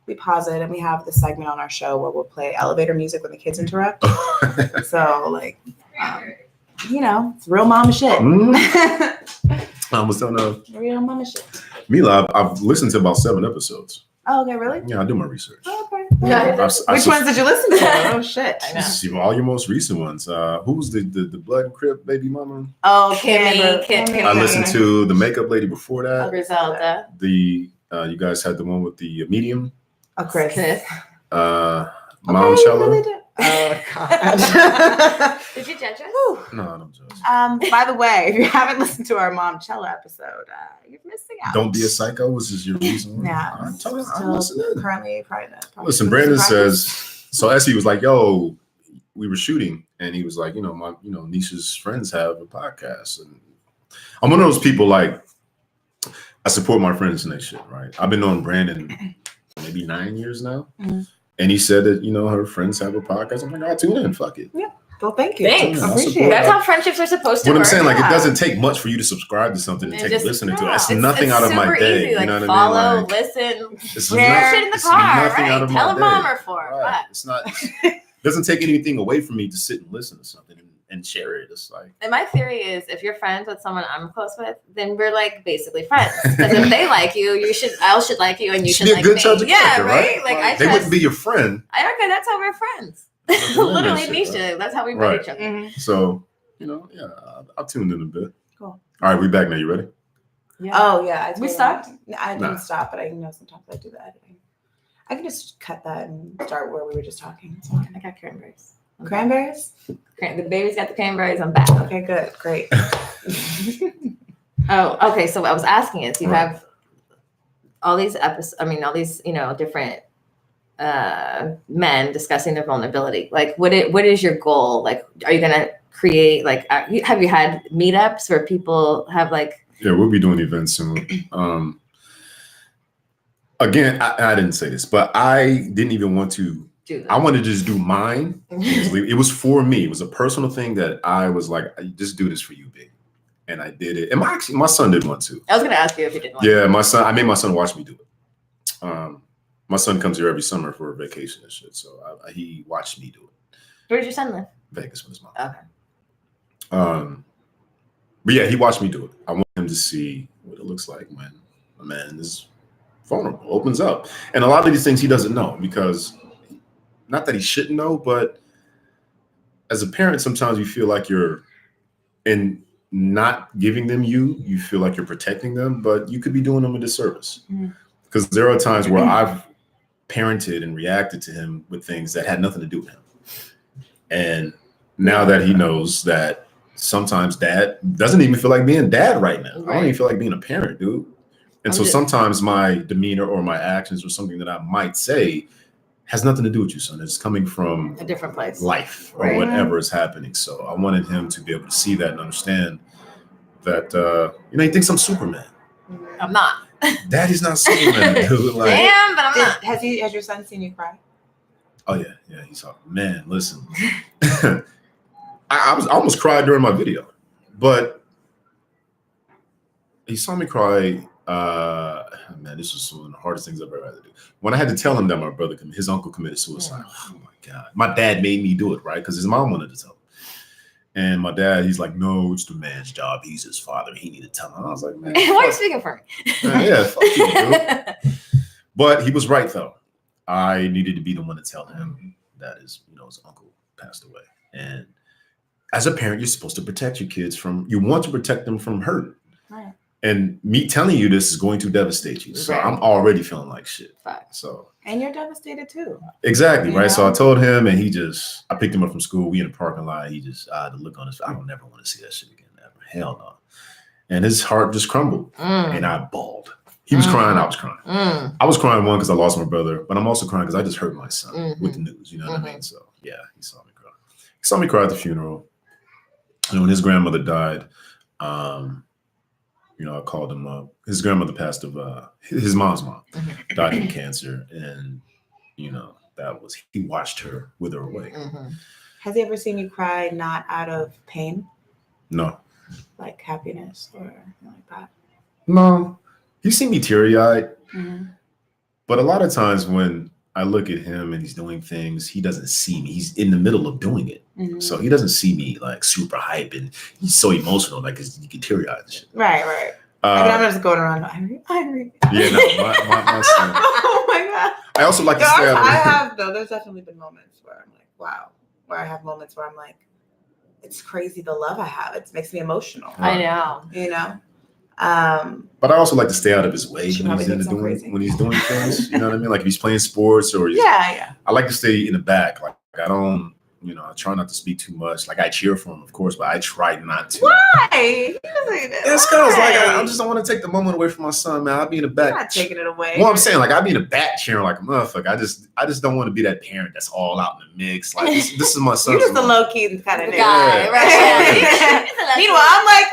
B: we pause it and we have the segment on our show where we'll play elevator music when the kids interrupt. So it's real mama shit.
C: I was telling
B: Real mama shit.
C: Mila, I've listened to about 7 episodes.
B: Oh, okay, really?
C: Yeah, I do my research.
B: Oh, okay.
A: Yeah.
B: Which ones did you listen to? Oh shit! I know.
C: See all your most recent ones. Who's the Blood and Crip baby mama?
B: Oh,
A: Kimmy.
C: I listened to the makeup lady before that.
A: Griselda.
C: You guys had the one with the medium.
B: Oh, Chris.
C: Mom Cello.
B: Oh God.
A: Did you judge us?
C: No, I don't judge.
B: By the way, if you haven't listened to our Mom Cello episode, you're missing out.
C: Don't be a psycho. Was this your reason?
B: Yeah.
C: I'm
B: Still
C: listening.
B: currently private.
C: Listen, Brandon says. So Essie was like, "Yo, we were shooting," and he was like, my Nisha's friends have a podcast, and I'm one of those people like I support my friends and that shit, right? I've been knowing Brandon maybe 9 years now. And he said that, her friends have a podcast. I'm like, I'll tune in. Fuck it.
B: Yeah. Well, thank you.
A: Thanks.
C: I
B: Appreciate it.
A: That's how friendships are supposed to
C: What
A: work.
C: I'm saying, like,
B: Yeah.
C: it doesn't take much for you to subscribe to something and take a listen to it. That's nothing out of my
A: super
C: day.
A: Easy. Like,
C: You know what
A: follow,
C: I mean? Like,
A: listen,
C: it's
A: share shit in the
C: it's
A: car,
C: nothing out
A: right?
C: of
A: Tell
C: my
A: a mom
C: day.
A: or for.
C: Right. It's not. It doesn't take anything away from me to sit and listen to something and share it. It's like.
A: And my theory is, if you're friends with someone I'm close with, then we're like basically friends. Because if they like you, I should like you, and you should
C: be a
A: like
C: good
A: me.
C: judge of
A: Yeah,
C: character,
A: right. Like I
C: they wouldn't be your friend.
A: I reckon that's how we're friends.
C: That's what
A: Literally,
C: shit,
A: Nisha.
C: right?
A: That's how we met
C: Right.
A: each other.
B: Mhm.
C: So, yeah, I've tuned in a bit.
B: Cool.
C: All right, we back now. You ready?
A: Yeah.
B: Oh yeah,
A: We stopped?
B: I didn't
C: Nah.
B: stop, but I know sometimes I do the editing. I can just cut that and start where we were just talking. It's fine.
A: I got cranberries.
B: Cranberries?
A: The baby's got the cranberries. I'm back.
B: Okay, good, great.
A: Oh, okay. So what I was asking is, you
C: Right.
A: have all these episodes. I mean, all these, different men discussing their vulnerability. Like, what is your goal? Like, are you gonna create like? Have you had meetups where people have like?
C: Yeah, we'll be doing events soon. Again, I didn't say this, but I didn't even want to. I wanted to just do mine. It was for me. It was a personal thing that I was like, I just do this for you, baby. And I did it. And my son did one too.
A: I was gonna ask you if you did one.
C: Yeah, my son. I made my son watch me do it. My son comes here every summer for a vacation and shit. So he watched me do it.
A: Where does your son live?
C: Vegas with his mom.
A: Okay.
C: But yeah, he watched me do it. I want him to see what it looks like when a man is vulnerable, opens up. And a lot of these things he doesn't know, because not that he shouldn't know, but as a parent, sometimes you feel like you're in not giving them you feel like you're protecting them, but you could be doing them a disservice. Because there are times where I've parented and reacted to him with things that had nothing to do with him. And now that he knows that sometimes dad doesn't even feel like being dad right now. I don't even feel like being a parent, dude. And sometimes my demeanor or my actions or something that I might say has nothing to do with you, son. It's coming from
A: a different place,
C: life, or whatever is happening. So I wanted him to be able to see that and understand that, he thinks I'm Superman.
A: I'm not.
C: Daddy's not Superman, dude. Like,
A: damn, but I'm not.
B: Has your son seen you cry?
C: Oh yeah, he saw. Man, listen, I almost cried during my video, but he saw me cry. Man, this was one of the hardest things I've ever had to do. When I had to tell him that my brother, his uncle committed suicide. Oh my God, my dad made me do it, right? Because his mom wanted to tell him. And my dad, he's like, no, it's the man's job. He's his father. He needed to tell him. I was like, man,
A: why are you speaking for me?
C: Yeah, fuck you, dude. But he was right though. I needed to be the one to tell him that his uncle passed away. And as a parent, you're supposed to protect your kids you want to protect them from hurt.
B: Right.
C: And me telling you this is going to devastate you. So I'm already feeling like shit. So.
B: And you're devastated too.
C: Exactly, right? So I told him, and I picked him up from school. We in the parking lot. He just, the look on his face, I don't never want to see that shit again, ever. Hell no. And his heart just crumbled. And I bawled. He was crying, I was crying. I was crying, one, because I lost my brother, but I'm also crying because I just hurt my son with the news, you know what I mean? So yeah, he saw me cry. He saw me cry at the funeral. And when his grandmother died, I called him up. His grandmother passed of his mom's mom died from cancer, and he watched her wither away.
B: Has he ever seen you cry not out of pain?
C: No.
B: Like happiness or anything like that?
C: No. He's seen me teary-eyed, but a lot of times when I look at him and he's doing things, he doesn't see me. He's in the middle of doing it. So he doesn't see me like super hype and he's so emotional, like you get teary-eyed and shit.
B: Right. I'm just going around. Irie.
C: Yeah, no, my son.
B: Oh my God.
C: I also like to stay
B: I have though. There's definitely been moments where I'm like, wow. Where I have moments where I'm like, it's crazy the love I have. It makes me emotional.
A: I know.
C: But I also like to stay out of his way when he's doing things. You know what I mean? Like if he's playing sports or I like to stay in the back. Like I don't. I try not to speak too much. Like I cheer for him, of course, but I try not to.
B: Why?
C: It's because I just don't want to take the moment away from my son, man. I'll be in the back.
B: You're not taking it away.
C: Well, I'm saying, like, I'll be in the back cheering like a motherfucker. I just don't want to be that parent that's all out in the mix. Like this is my son.
B: You're just a low key kind of
A: guy, right?
B: Meanwhile, I'm like,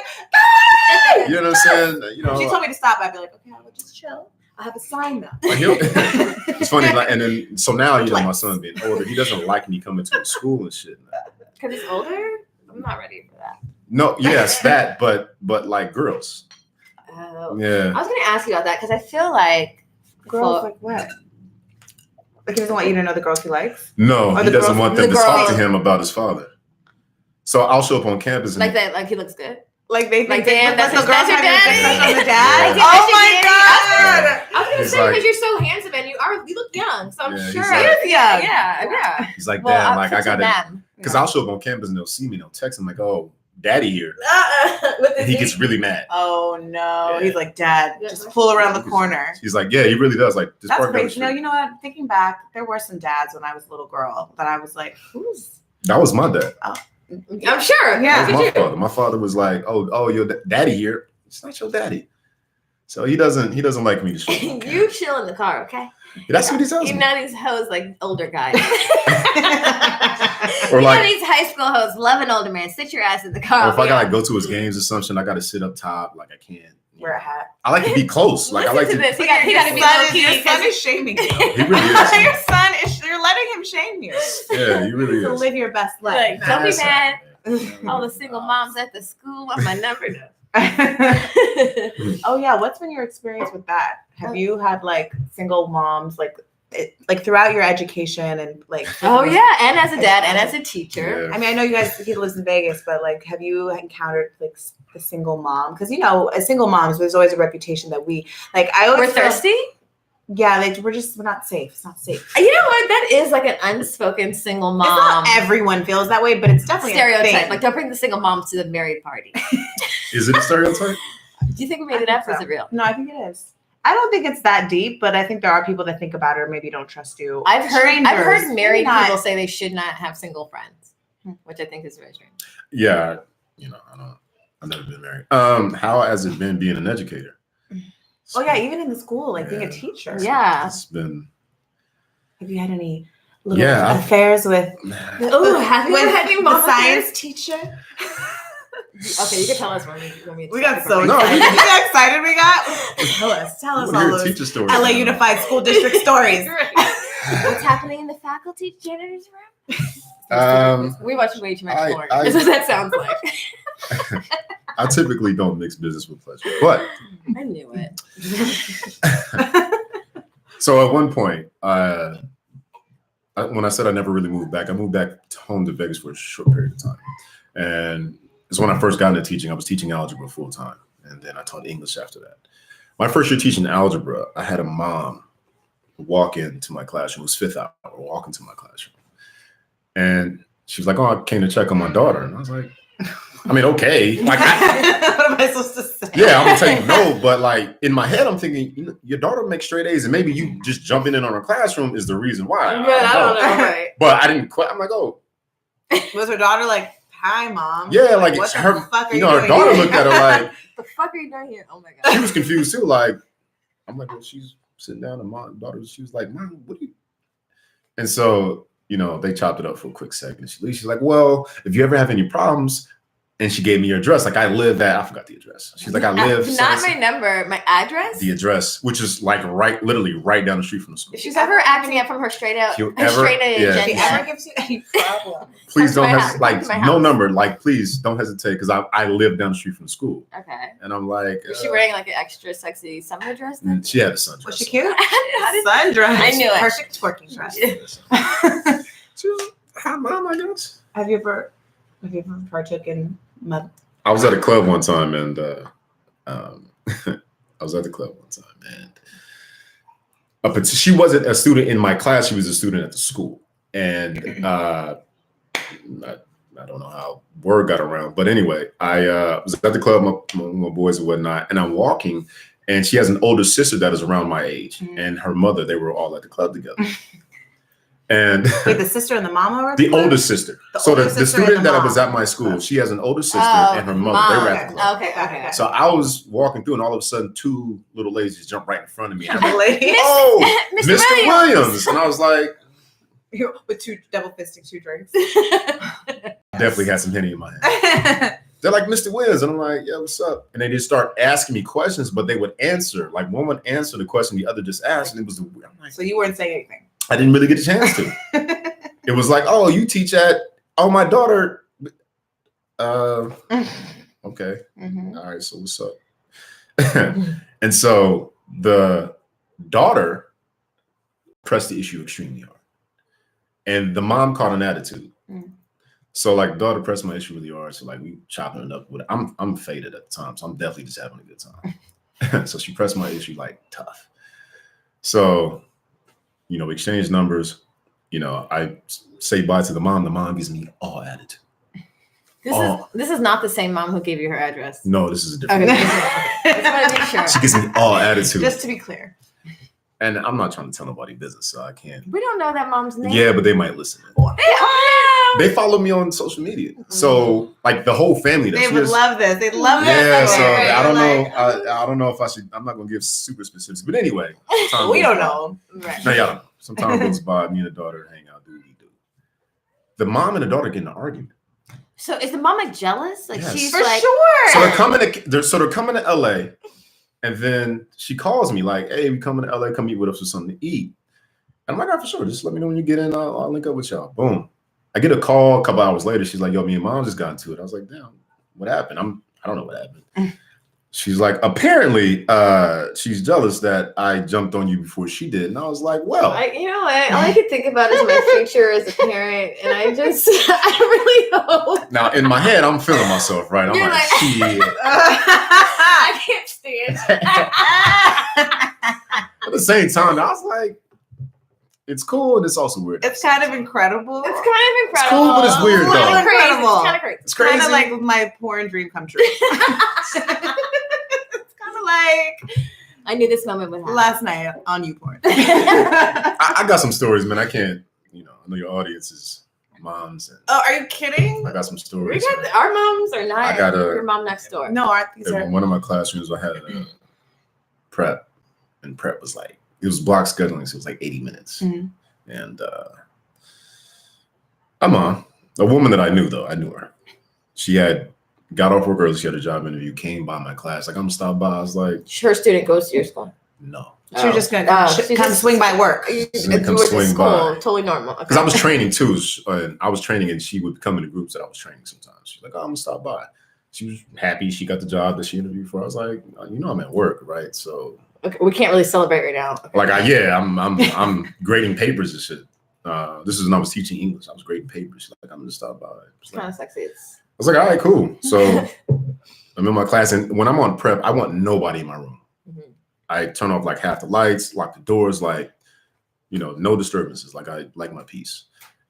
C: you know what I'm saying?
B: If she told me to stop, I'd be like, okay, I will just chill. I have a sign now.
C: It's funny, like, and then so now my son being older, he doesn't like me coming to school and shit.
A: Because he's older? I'm not ready for that.
C: No, yes, that, but like girls.
A: Oh.
C: Yeah.
A: I was gonna ask you about that because I feel like
B: girls like what? Like he doesn't want you to know the girls he likes?
C: No, he doesn't want them to talk to him about his father. So I'll show up on campus and
A: like that, like he looks good.
B: Like they think
A: damn, that's
B: the girls
A: your
B: on the dad.
A: Yeah.
B: Oh my God!
A: I was gonna say because you're so handsome and you look young, so I'm sure
B: he is young.
A: Yeah.
C: He's like, damn, like I gotta, because I'll show up on campus and they'll see me and they'll text him like, oh, daddy here. And he gets really mad.
B: Oh no.
C: Yeah.
B: He's like, Dad, just pull around the corner.
C: He's like, yeah, he really does. Like, just
B: That's
C: park down the
B: crazy. No,
C: street.
B: you know what? Thinking back, there were some dads when I was a little girl that I was like, who's
C: That was my dad.
A: I'm sure.
B: Yeah.
C: That was my father. My father was like, oh, your daddy here. It's not your daddy. So he doesn't like me to show him.
A: You chill in the car, okay?
C: That's what he tells
A: You
C: me.
A: know these hoes like older guys.
C: Or
A: you
C: like,
A: know these high school hoes love an older man. Sit your ass in the car.
C: or if I gotta go to his games or something, I gotta sit up top. Like I can't.
B: wear a hat.
C: I like to be close. Like I like
A: Listen
C: to.
A: to this. He got to be
B: Your
A: low key.
B: son is shaming you.
C: He really is.
B: Your son is. You're letting him shame you.
C: Yeah, he really
B: So
C: is.
B: live your best life.
A: Like, don't be
C: That's
A: mad.
C: right.
A: All the single moms at the school want my number.
B: Oh yeah, what's been your experience with that? Have you had like single moms like throughout your education and like?
A: Oh yeah, and as a dad and as a teacher.
C: Yeah.
B: I mean, I know you guys. He lives in Vegas, but like, have you encountered like the single mom? Because you know, as single moms, there's always a reputation that we like. I always
A: We're
B: feel-
A: thirsty.
B: Yeah, like we're not safe. It's not safe.
A: You know what? That is like an unspoken single mom
B: It's not everyone feels that way, but it's definitely a
A: stereotype.
B: thing.
A: Like, don't bring the single mom to the married party.
C: Is it a stereotype?
A: Do you think we made it up? Or is it real?
B: No, I think it is. I don't think it's that deep, but I think there are people that think about it or maybe don't trust you.
A: I've heard
B: Strangers,
A: married
B: not-
A: people say they should not have single friends, which I think is very strange.
C: Yeah, I've never been married. How has it been being an educator?
B: Oh yeah, even in the school, like being a teacher.
A: Yeah.
C: It's been.
B: Have you had any little
C: Yeah.
B: affairs with?
A: Oh, have you
B: with
A: had any
B: the
A: mom
B: science teacher?
A: Okay, you can tell us when we
B: We got so
C: No,
B: excited.
C: we-
B: You know how excited we got? Tell us
C: I
B: all
C: want to hear
B: those
C: teacher stories.
B: LA Unified School District stories.
A: What's happening in the faculty janitor's
C: Um,
A: room? We watch way too much
C: I-
A: porn.
C: I-
A: This is what that sounds like.
C: I typically don't mix business with pleasure, but
A: I knew it.
C: so at one point, when I said I never really moved back, I moved back home to Vegas for a short period of time, and it's when I first got into teaching. I was teaching algebra full time, and then I taught English after that. My first year teaching algebra, I had a mom walk into my classroom. It was fifth hour, walk into my classroom, and she was like, "Oh, I came to check on my daughter," and I was like, I mean, okay. Like,
B: What am I supposed to say?
C: yeah, I'm gonna tell you no, but like in my head, I'm thinking your daughter makes straight A's, and maybe you just jumping in on her classroom is the reason why.
A: But I don't know, right?
C: But I didn't quit. I'm like, oh,
B: Was her daughter like, "Hi, mom"?
C: yeah, like
B: what
C: her.
B: the fuck are
C: You know, her
B: doing
C: daughter
B: here?
C: looked at her like
A: The fuck are you doing here? Oh my
C: she
A: god.
C: was confused too. Like, I'm like, well, she's sitting down, and my daughter, she was like, "Mom, what are you?" And so, they chopped it up for a quick second. She's like, well, if you ever have any problems. And she gave me her address. Like I live I forgot the address. She's like, I live.
A: Not my number, my address.
C: The address, which is like literally right down the street from the school.
A: If she's ever acting up from her straight out,
C: If you
A: her
C: ever-
A: straight A
C: yeah.
B: If she
A: agenda.
B: ever gives you any problem,
C: Please
A: Come to
C: don't
A: my
C: hesitate.
A: house. Come
C: Like
A: to my
C: no
A: house.
C: number. Like please don't hesitate because I live down the street from the school.
A: Okay.
C: And I'm like,
A: Was she wearing like an extra sexy summer dress then?
C: she had a sundress.
B: was she cute?
A: How did-
B: Sundress.
A: I knew it.
B: Perfect twerking dress.
C: She was hi, mom, I guess.
B: Have you ever partook in mother?
C: I was at a club one time and I was at the club one time and she wasn't a student in my class. She was a student at the school. And I don't know how word got around, but anyway, I was at the club, my boys and whatnot, and I'm walking, and she has an older sister that is around my age, and her mother. They were all at the club together. And
B: Wait, the sister and the mama were at
C: the
B: club?
C: older sister.
B: The
C: So
B: older
C: the
B: sister and
C: student
B: the
C: that
B: mom.
C: was at my school, she has an older sister
A: Oh,
C: and her mother. They were at the club.
A: Okay.
C: So I was walking through, and all of a sudden, two little ladies just jumped right in front of me. And I'm like,
B: Lady.
C: oh,
A: Mr.
C: Mr. Williams. And I was like,
B: With two double fisting 2 drinks.
C: definitely had some Henny in my hand. They're like, Mr. Williams. And I'm like, yeah, what's up? And they just start asking me questions, but they would answer. Like one would answer the question, the other just asked. And it was, I'm like,
B: So you weren't saying anything.
C: I didn't really get a chance to. It was like, oh, you teach at, my daughter. Okay.
B: Mhm.
C: All right. So what's up? And so the daughter pressed the issue extremely hard. And the mom caught an attitude.
B: Mm.
C: So like daughter pressed my issue really hard. So like we chopping it up with it. I'm faded at the time. So I'm definitely just having a good time. So she pressed my issue like tough. So, we exchange numbers. I say bye to the mom. The mom gives me all attitude.
A: This is not the same mom who gave you her address.
C: No, this is a different.
A: Okay,
C: one.
A: I just want to be sure.
C: She gives me all attitude,
B: Just to be clear.
C: and I'm not trying to tell nobody business, so I can't.
A: We don't know that mom's name.
C: Yeah, but they might listen. They follow me on social media, so like the whole family does.
B: They
C: She
B: would
C: has-
B: love this. They'd love this.
C: Yeah, so
A: Right,
C: I don't know.
B: Like,
C: I don't know if I should. I'm not gonna give super specifics, but anyway, time
B: we
C: goes
B: don't
C: by.
B: know.
A: Right.
C: No, y'all don't know. Some time goes by. Me and the daughter hang out, do what we do. The mom and the daughter get in an argument.
A: So is the mom like jealous? Like
C: Yes.
A: she's
B: For
A: like,
B: sure.
C: So they're coming to LA, and then she calls me like, "Hey, we coming to LA. Come eat with us for something to eat." And I'm like, "Oh, for sure. Just let me know when you get in. I'll link up with y'all." Boom. I get a call a couple hours later. She's like, "Yo, me and mom just got into it." I was like, "Damn, what happened?" I don't know what happened. She's like, apparently, she's jealous that I jumped on you before she did. And I was like, well,
A: you know what? All I could think about is my future as a parent, and I really hope.
C: now in my head, I'm feeling myself, right? I'm
A: You're
C: like,
A: like-
C: shit.
A: I can't stand.
C: At the same time, I was like, it's cool and it's also weird.
B: It's kind of incredible.
A: It's kind of incredible.
C: cool, but it's weird,
A: It's kind
C: though.
A: of crazy. It's
B: Incredible.
A: kind of crazy.
C: It's crazy.
B: Kind of like my porn dream come true. It's kind of like
A: I knew this moment would happen.
B: last night on YouPorn.
C: I got some stories, man. I can't, I know your audience is moms, and
B: Oh, are you kidding?
C: I got some
A: We
C: stories.
A: got our moms are not
C: I got
A: your mom next door.
B: No, aren't these
C: In
B: are
C: one of my classrooms, I had a prep, and prep was like, it was block scheduling, so it was like 80 minutes.
B: Mhm.
C: And I'm on a woman that I knew, though. I knew her. She had got off work early. She had a job interview, came by my class. Like, I'm stopped by. I was like,
A: Her student goes to your school.
C: no.
B: so you're just gonna
A: she's
B: come
A: just-
B: swing by work.
C: She's gonna come
A: Towards the
C: swing
A: school,
C: by.
A: totally normal.
C: Because I was training, too. And I was training, and she would come into groups that I was training sometimes. She's like, oh, I'm going to stop by. She was happy. She got the job that she interviewed for. I was like, I'm at work, right? So
A: Okay, we can't really celebrate right now. Okay.
C: like I'm grading papers and shit. This is when I was teaching English. I was grading papers. She's like, I'm gonna stop by.
A: It's kind of sexy.
C: I was like, all right, cool. So I'm in my class, and when I'm on prep, I want nobody in my room.
A: Mhm.
C: I turn off like half the lights, lock the doors, like no disturbances. Like I like my peace.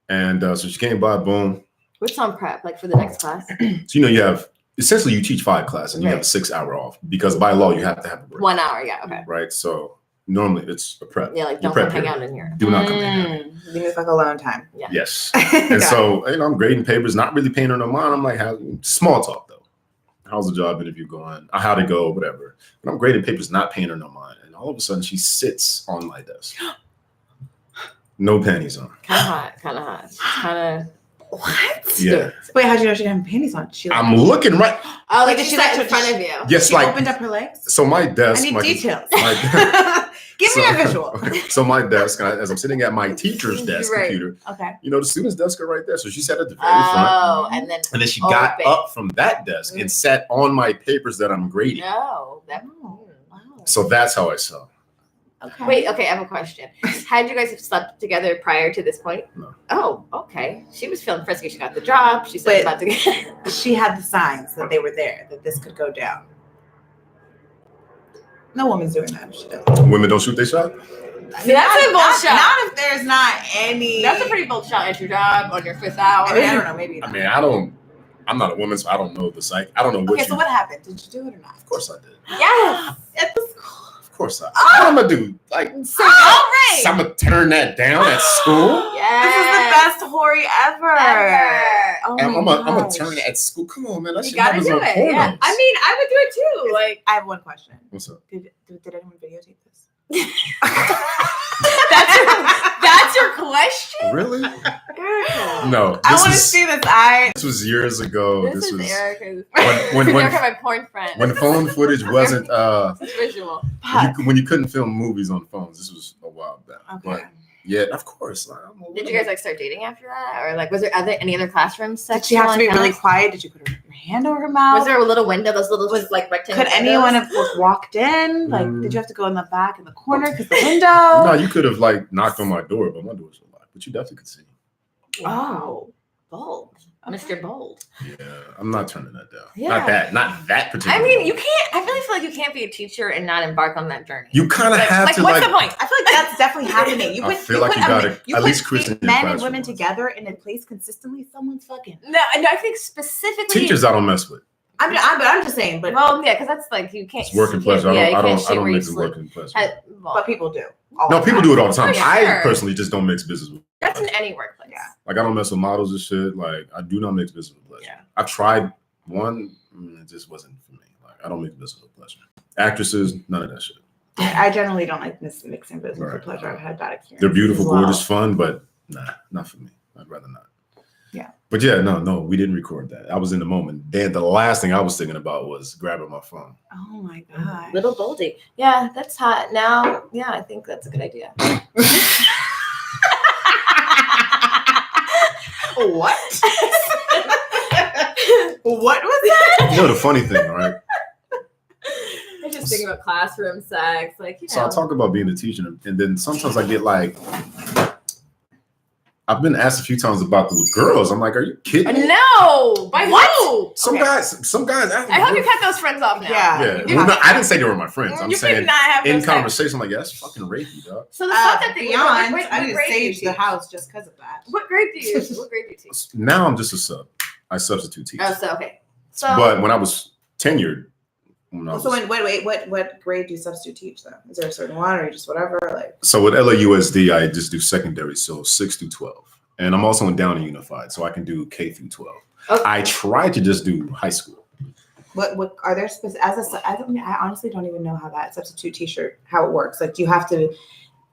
C: And so she came by, boom.
A: What's on prep like for the next class?
C: So you have essentially you teach 5 classes and you have a
A: Right.
C: 6 hour off because by law you have to have a break.
A: 1 hour, yeah, okay.
C: Right. So normally it's a prep.
A: Yeah, like
C: Your
A: don't
C: prep
A: hang
C: period.
A: out in here.
C: Do not come in.
B: Leave me like alone time.
C: Yes. And so, I'm grading papers, not really paying her no mind. I'm like, small talk though. How's the job interview going? How'd it go? Whatever. But I'm grading papers, not paying her no mind. And all of a sudden she sits on my desk. No panties on.
A: Kind of hot. Kind of.
B: What?
C: Yeah.
B: Wait, how'd you know she didn't have panties on? She
C: I'm looking right.
A: Oh, like
B: Did
A: she
B: she
A: sat
B: like
A: in front of you.
C: Yes,
B: she
C: like
B: opened up her legs?
C: so my desk.
B: I need
C: my-
B: details.
C: my-
B: Give me a visual.
C: Okay, so my desk, as I'm sitting at my teacher's desk
A: Right.
C: computer,
B: Okay.
C: the student's desk are right there. So she sat at the very front.
A: Oh, and then
C: And then she got
A: open.
C: up from that desk and sat on my papers that I'm grading.
A: no.
B: Wow.
C: So that's how I saw.
B: Okay.
A: Wait, okay, I have a question. Had you guys slept together prior to this point?
C: No.
A: Oh, okay. She was feeling frisky. She got the job. She said
B: But-
A: about to get.
B: She had the signs that they were there, that this could go down. No woman's doing that if she doesn't.
C: Women don't shoot their shot.
A: That's a bold shot.
B: Not if there's not any.
A: That's a pretty bold shot at your job on your 5th hour.
B: I mean, I don't know. Maybe.
C: I mean, I'm not a woman, so I don't know the psych. I don't know what
B: Okay, so what happened? Did you do it or not?
C: Of course I did.
A: Yes.
B: At the school.
C: Of course I did. What I'm gonna do? Like,
A: So, all right.
C: I'm gonna turn that down at school?
A: Yes.
B: This is the best hoary ever.
A: Ever.
B: Oh
C: I'm
B: my
C: gonna
B: gosh.
C: turn it at school. Come on, man. That
A: You
C: shit
A: gotta
C: happens
A: do
C: on
A: it.
C: pornos.
A: Yeah. I mean, I would do it too. Like
B: I have one question.
C: What's up?
B: Did anyone videotape this?
A: that's your question.
C: Really?
A: Girl.
C: No.
B: I
C: This
B: want to
C: is-
B: see this.
C: This was years ago.
A: This is
C: was
A: Erica's.
C: when-
A: Erica, my porn friend.
C: when phone footage wasn't
A: This is visual.
C: when you couldn't film movies on phones. This was a while back.
B: Okay.
C: But yeah, of course. Like,
A: Did you guys like start dating after that, or like was there any other classrooms?
B: Did she have to be really quiet? Did you put your hand over her mouth?
A: Was there a little window? Those little like rectangle.
B: Could anyone
A: windows?
B: have just walked in? Like, did you have to go in the back in the corner because the window?
C: No, you could have like knocked on my door, but my doors were locked. But you definitely could see.
B: Oh,
A: Bold.
B: Okay.
A: Mr. Bold.
C: Yeah, I'm not turning that down.
A: Yeah.
C: Not that particular.
A: I mean, you can't. I really feel like you can't be a teacher and not embark on that journey.
C: You kind of have to
A: what's
C: like.
A: the point?
B: I feel like that's definitely happening. You
C: I
B: put,
C: feel
B: you
C: like
B: put
C: you gotta
B: you
C: at
B: put
C: least Christian in
B: men and
C: classroom
B: women
C: once.
B: together in a place consistently, someone's fucking.
A: No, I think specifically
C: Teachers, I don't mess with.
B: I'm just saying, but
A: Well, yeah, because that's like you can't.
C: It's work and
A: you can't-
C: pleasure.
A: yeah, you
C: I
A: can't
C: don't
A: shoot where you
C: mix
A: sleep.
C: work and pleasure.
B: but people do.
C: No, people do it all the time.
A: For
C: I
A: sure.
C: personally just don't mix business with.
A: That's in any workplace.
B: Yeah.
C: Like I don't mess with models and shit. Like I do not mix business with pleasure.
A: Yeah.
C: I've tried one, it just wasn't for me. Like I don't mix business with pleasure. Actresses, none of that shit.
B: I generally don't like mixing business
C: Right.
B: with pleasure. I've had bad experiences.
C: They're beautiful,
B: as well.
C: gorgeous, fun, but nah, not for me. I'd rather not.
B: Yeah.
C: But yeah, no, we didn't record that. I was in the moment. Then the last thing I was thinking about was grabbing my phone.
B: Oh my god.
A: Little boldy. Yeah, that's hot. Now, yeah, I think that's a good idea.
B: What? What was that?
C: You know the funny thing, right?
A: I'm just thinking about classroom sex, like
C: So I talk about being a teacher, and then sometimes I get like, I've been asked a few times about the girls. I'm like, are you kidding me?
A: No, by who?
C: Some
B: Okay.
C: guys ask me,
A: I hope you cut those friends off now.
B: Yeah.
C: Well, no, I didn't say they were my friends. I'm
A: You
C: saying
A: could not have
C: in
A: those sex.
C: conversation, like, yeah, that's fucking rapey, dog.
A: So the stuff that they
B: beyond,
A: what
B: I need to
A: grade do you
B: sage the
A: teach?
B: house just because of that.
A: What grade do you use? What grade do you teach?
C: Now I'm just a sub. I substitute teach.
A: Oh, so okay. So
C: But when I was tenured,
B: What grade do you substitute teach though? Is there a certain one or just whatever? Like
C: so with LAUSD, I just do secondary, so 6 through 12. And I'm also in Downey Unified, so I can do K through 12.
A: Okay.
C: I try to just do high school.
B: what are there I honestly don't even know how that substitute teacher how it works. Like do you have to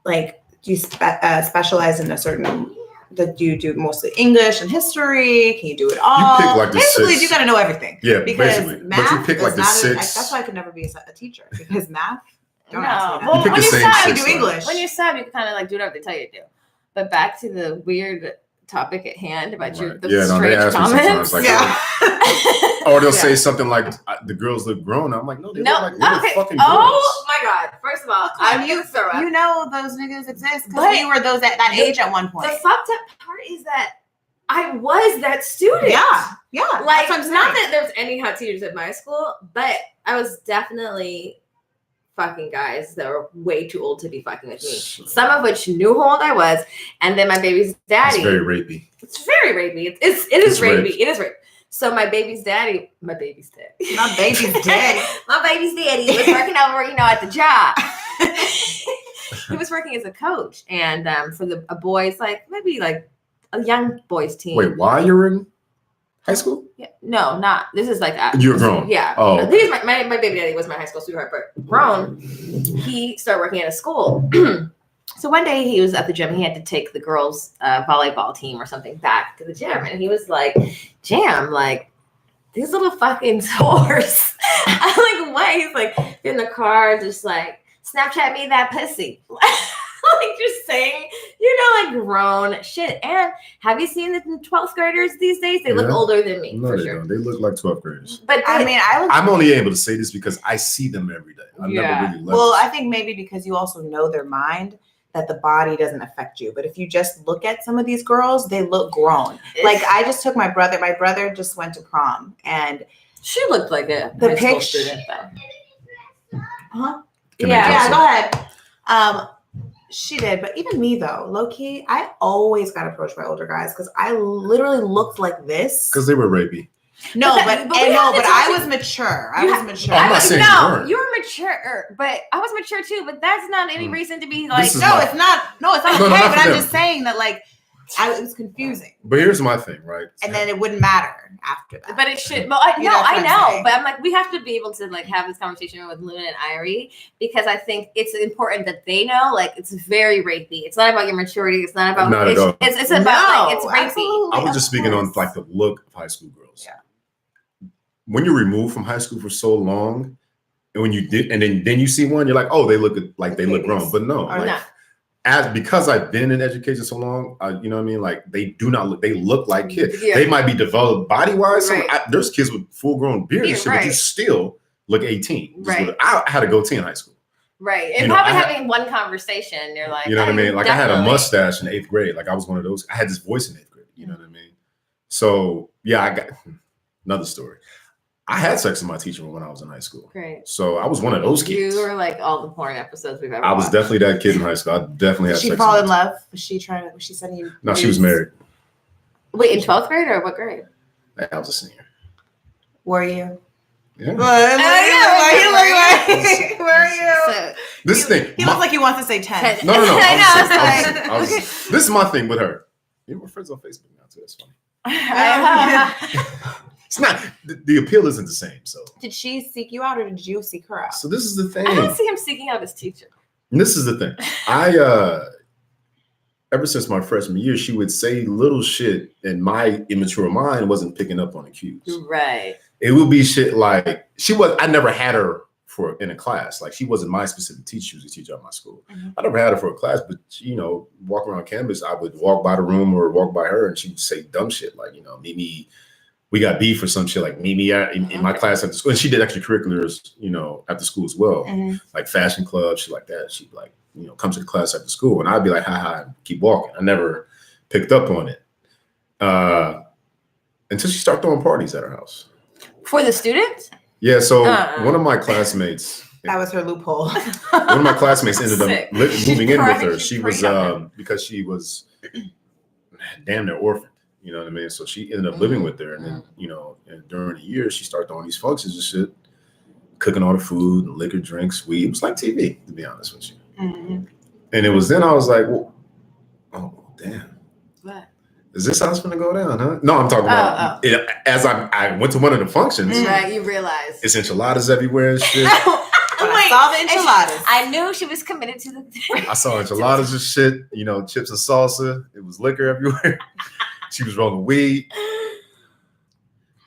B: do you specialize in a certain that you do mostly English and history? Can you do it all?
C: You pick like the
B: basically,
C: six.
B: you got to know everything.
C: Yeah,
B: Because
C: basically.
B: math
C: But you pick like
B: is
C: the
B: not
C: six.
B: that's why I could never be a teacher because math. Don't
A: No.
B: ask me that.
A: Well,
C: You pick
A: when
C: the
A: you
C: same
A: sub,
B: you
C: six.
B: do
C: like-
B: English.
A: when you sub, you kind of like do whatever they tell you to do. But back to the weird topic at hand about
C: Right.
A: the
C: Yeah, no, they
A: strange
C: ask me
A: comments.
C: sometimes, like,
B: Yeah.
C: Or they'll
A: Yeah.
C: say something like, "The girls look grown." I'm like, "No, they
A: No,
C: look like little
A: okay.
C: fucking girls."
A: Oh my god! First of all, I'm
B: you,
A: thorough.
B: you know those niggas exist because
A: But
B: we were those at that age at one point.
A: The fucked up part is that I was that student.
B: Yeah.
A: Like,
B: That's what I'm
A: not
B: saying.
A: that there's any hot teachers at my school, but I was definitely fucking guys that were way too old to be fucking with me. Some of which knew how old I was, and then my baby's daddy.
C: It's very rapey.
A: It's very rapey. It is rapey.
C: rape.
A: It is rape. So my baby's daddy.
B: My baby's dead. My baby's daddy
A: was working over, at the job. He was working as a coach, and for a boys, like maybe like a young boys team.
C: Wait, why you're in high school?
A: Yeah, no, not. This is like
C: You're grown.
A: Yeah.
C: Oh,
A: This is my baby daddy was my high school sweetheart, but grown. He started working at a school. So one day he was at the gym. He had to take the girls' volleyball team or something back to the gym, and he was like, "Jam, like these little fucking whores." I'm like, "What?" He's like, in the car, just like Snapchat me that pussy. Like just saying, like grown shit. And have you seen the 12th graders these days? They look
C: Yeah.
A: older than me,
C: no,
A: for
C: they
A: sure.
C: don't. They look like 12th graders.
A: But
B: I mean,
C: I'm only able to say this because I see them every day. I've
A: Yeah.
C: never really left.
B: well, I think maybe because you also know their mind that the body doesn't affect you. But if you just look at some of these girls, they look grown. Like I just took my brother. My brother just went to prom, and
A: she looked like a
B: The
A: high school
B: pic-
A: student, though.
B: huh?
C: Can I
A: Yeah,
C: guess
B: Go ahead. She did, but even me though, low key, I always got approached by older guys because I literally looked like this.
C: because they were rapey.
B: No,
A: But
B: but
A: we have to
B: I
A: talk-
B: was mature.
A: You
B: I
A: have-
B: was mature.
C: I'm not saying you
A: no,
C: weren't.
A: you were mature, but I was mature too. But that's not any reason to be like,
C: This is
B: No,
C: my-
B: it's not. No, it's not
C: No,
B: okay.
C: not
B: But
C: for
B: I'm
C: them.
B: just saying that like it was confusing,
C: But here's my thing, right?
B: and then it wouldn't matter after that.
A: But it should. Well, I
B: You
A: know,
B: know what
A: I
B: I'm
A: know.
B: saying?
A: But I'm like, we have to be able to like have this conversation with Luna and Irie because I think it's important that they know, like, it's very rapey. It's not about your maturity. It's not about.
C: Not at all.
A: It's about like it's
B: No,
A: rapey.
B: absolutely.
C: I was
B: Of
C: just speaking on
B: course.
C: like the look of high school girls.
B: Yeah.
C: When you're removed from high school for so long, and when you did, and then you see one, you're like, oh, they look like they look grown. But no,
B: Or
C: like,
A: not.
C: because I've been in education so long, you know what I mean? Like they do not look, they look like kids.
A: Yeah.
C: They might be developed body wise.
A: Right.
C: There's kids with full grown beard and
A: Yeah,
C: shit, but you
A: right.
C: still look 18. Just
A: Right.
C: with- I had a goatee in high school.
A: Right. And
C: You know,
A: probably
C: I had-
A: having one conversation, you're like,
C: You know what I mean? Like I had a
A: definitely-
C: mustache in 8th grade. Like I was one of those. I had this voice in 8th grade. You know what I mean? So yeah, I got another story. I had sex with my teacher when I was in high school.
A: Great.
C: So I was one of those kids.
A: You were like all the porn episodes we've ever
C: I was
A: watched.
C: definitely that kid in high school. I definitely
B: Did
C: had
B: she
C: sex.
B: fall
C: with
B: in
C: my
B: love? Was she sending you?
C: No, she was married.
A: Wait, in 12th grade or what grade?
C: I was a senior.
B: Were you?
C: Yeah.
B: Were you?
A: So,
C: This thing.
B: He looks like he wants to say 10.
C: No.
A: I know.
C: This is my thing with her. You were friends on Facebook now too. That's funny. It's not. The appeal isn't the same. So.
B: Did she seek you out, or did you seek her out?
C: So this is the thing.
A: I don't see him seeking out his teacher.
C: And this is the thing. Ever since my freshman year, she would say little shit, and my immature mind wasn't picking up on the cues.
A: Right.
C: It would be shit like I never had her in a class. Like she wasn't my specific teacher. She was a teacher at my school.
A: Mm-hmm.
C: I never had her for a class, but walk around campus, I would walk by the room or walk by her, and she would say dumb shit like, Mimi, we got beef or some shit like Mimi in my class at the school. And she did extracurriculars, at the school as well, like fashion clubs, shit like that. She'd like, come to the class after school, and I'd be like, ha, and keep walking. I never picked up on it until she started throwing parties at her house.
A: For the students?
C: Yeah, so one of my classmates.
B: That was her loophole.
C: One of my classmates ended up moving in with her. She was because she was damn near orphaned. You know what I mean? So she ended up living with her, and then and during the year she started throwing these functions and shit, cooking all the food, and liquor, drinks, weed. It was like TV, to be honest with you.
B: Mm-hmm.
C: And it was then I was like, well, oh damn.
A: What?
C: Is this how it's gonna go down, huh? No, I'm talking about it, as I went to one of the functions.
A: Right, you realized.
C: It's enchiladas everywhere and shit.
B: I saw the enchiladas.
A: I knew she was committed to the
C: I saw enchiladas and shit, chips and salsa. It was liquor everywhere. She was rolling weed.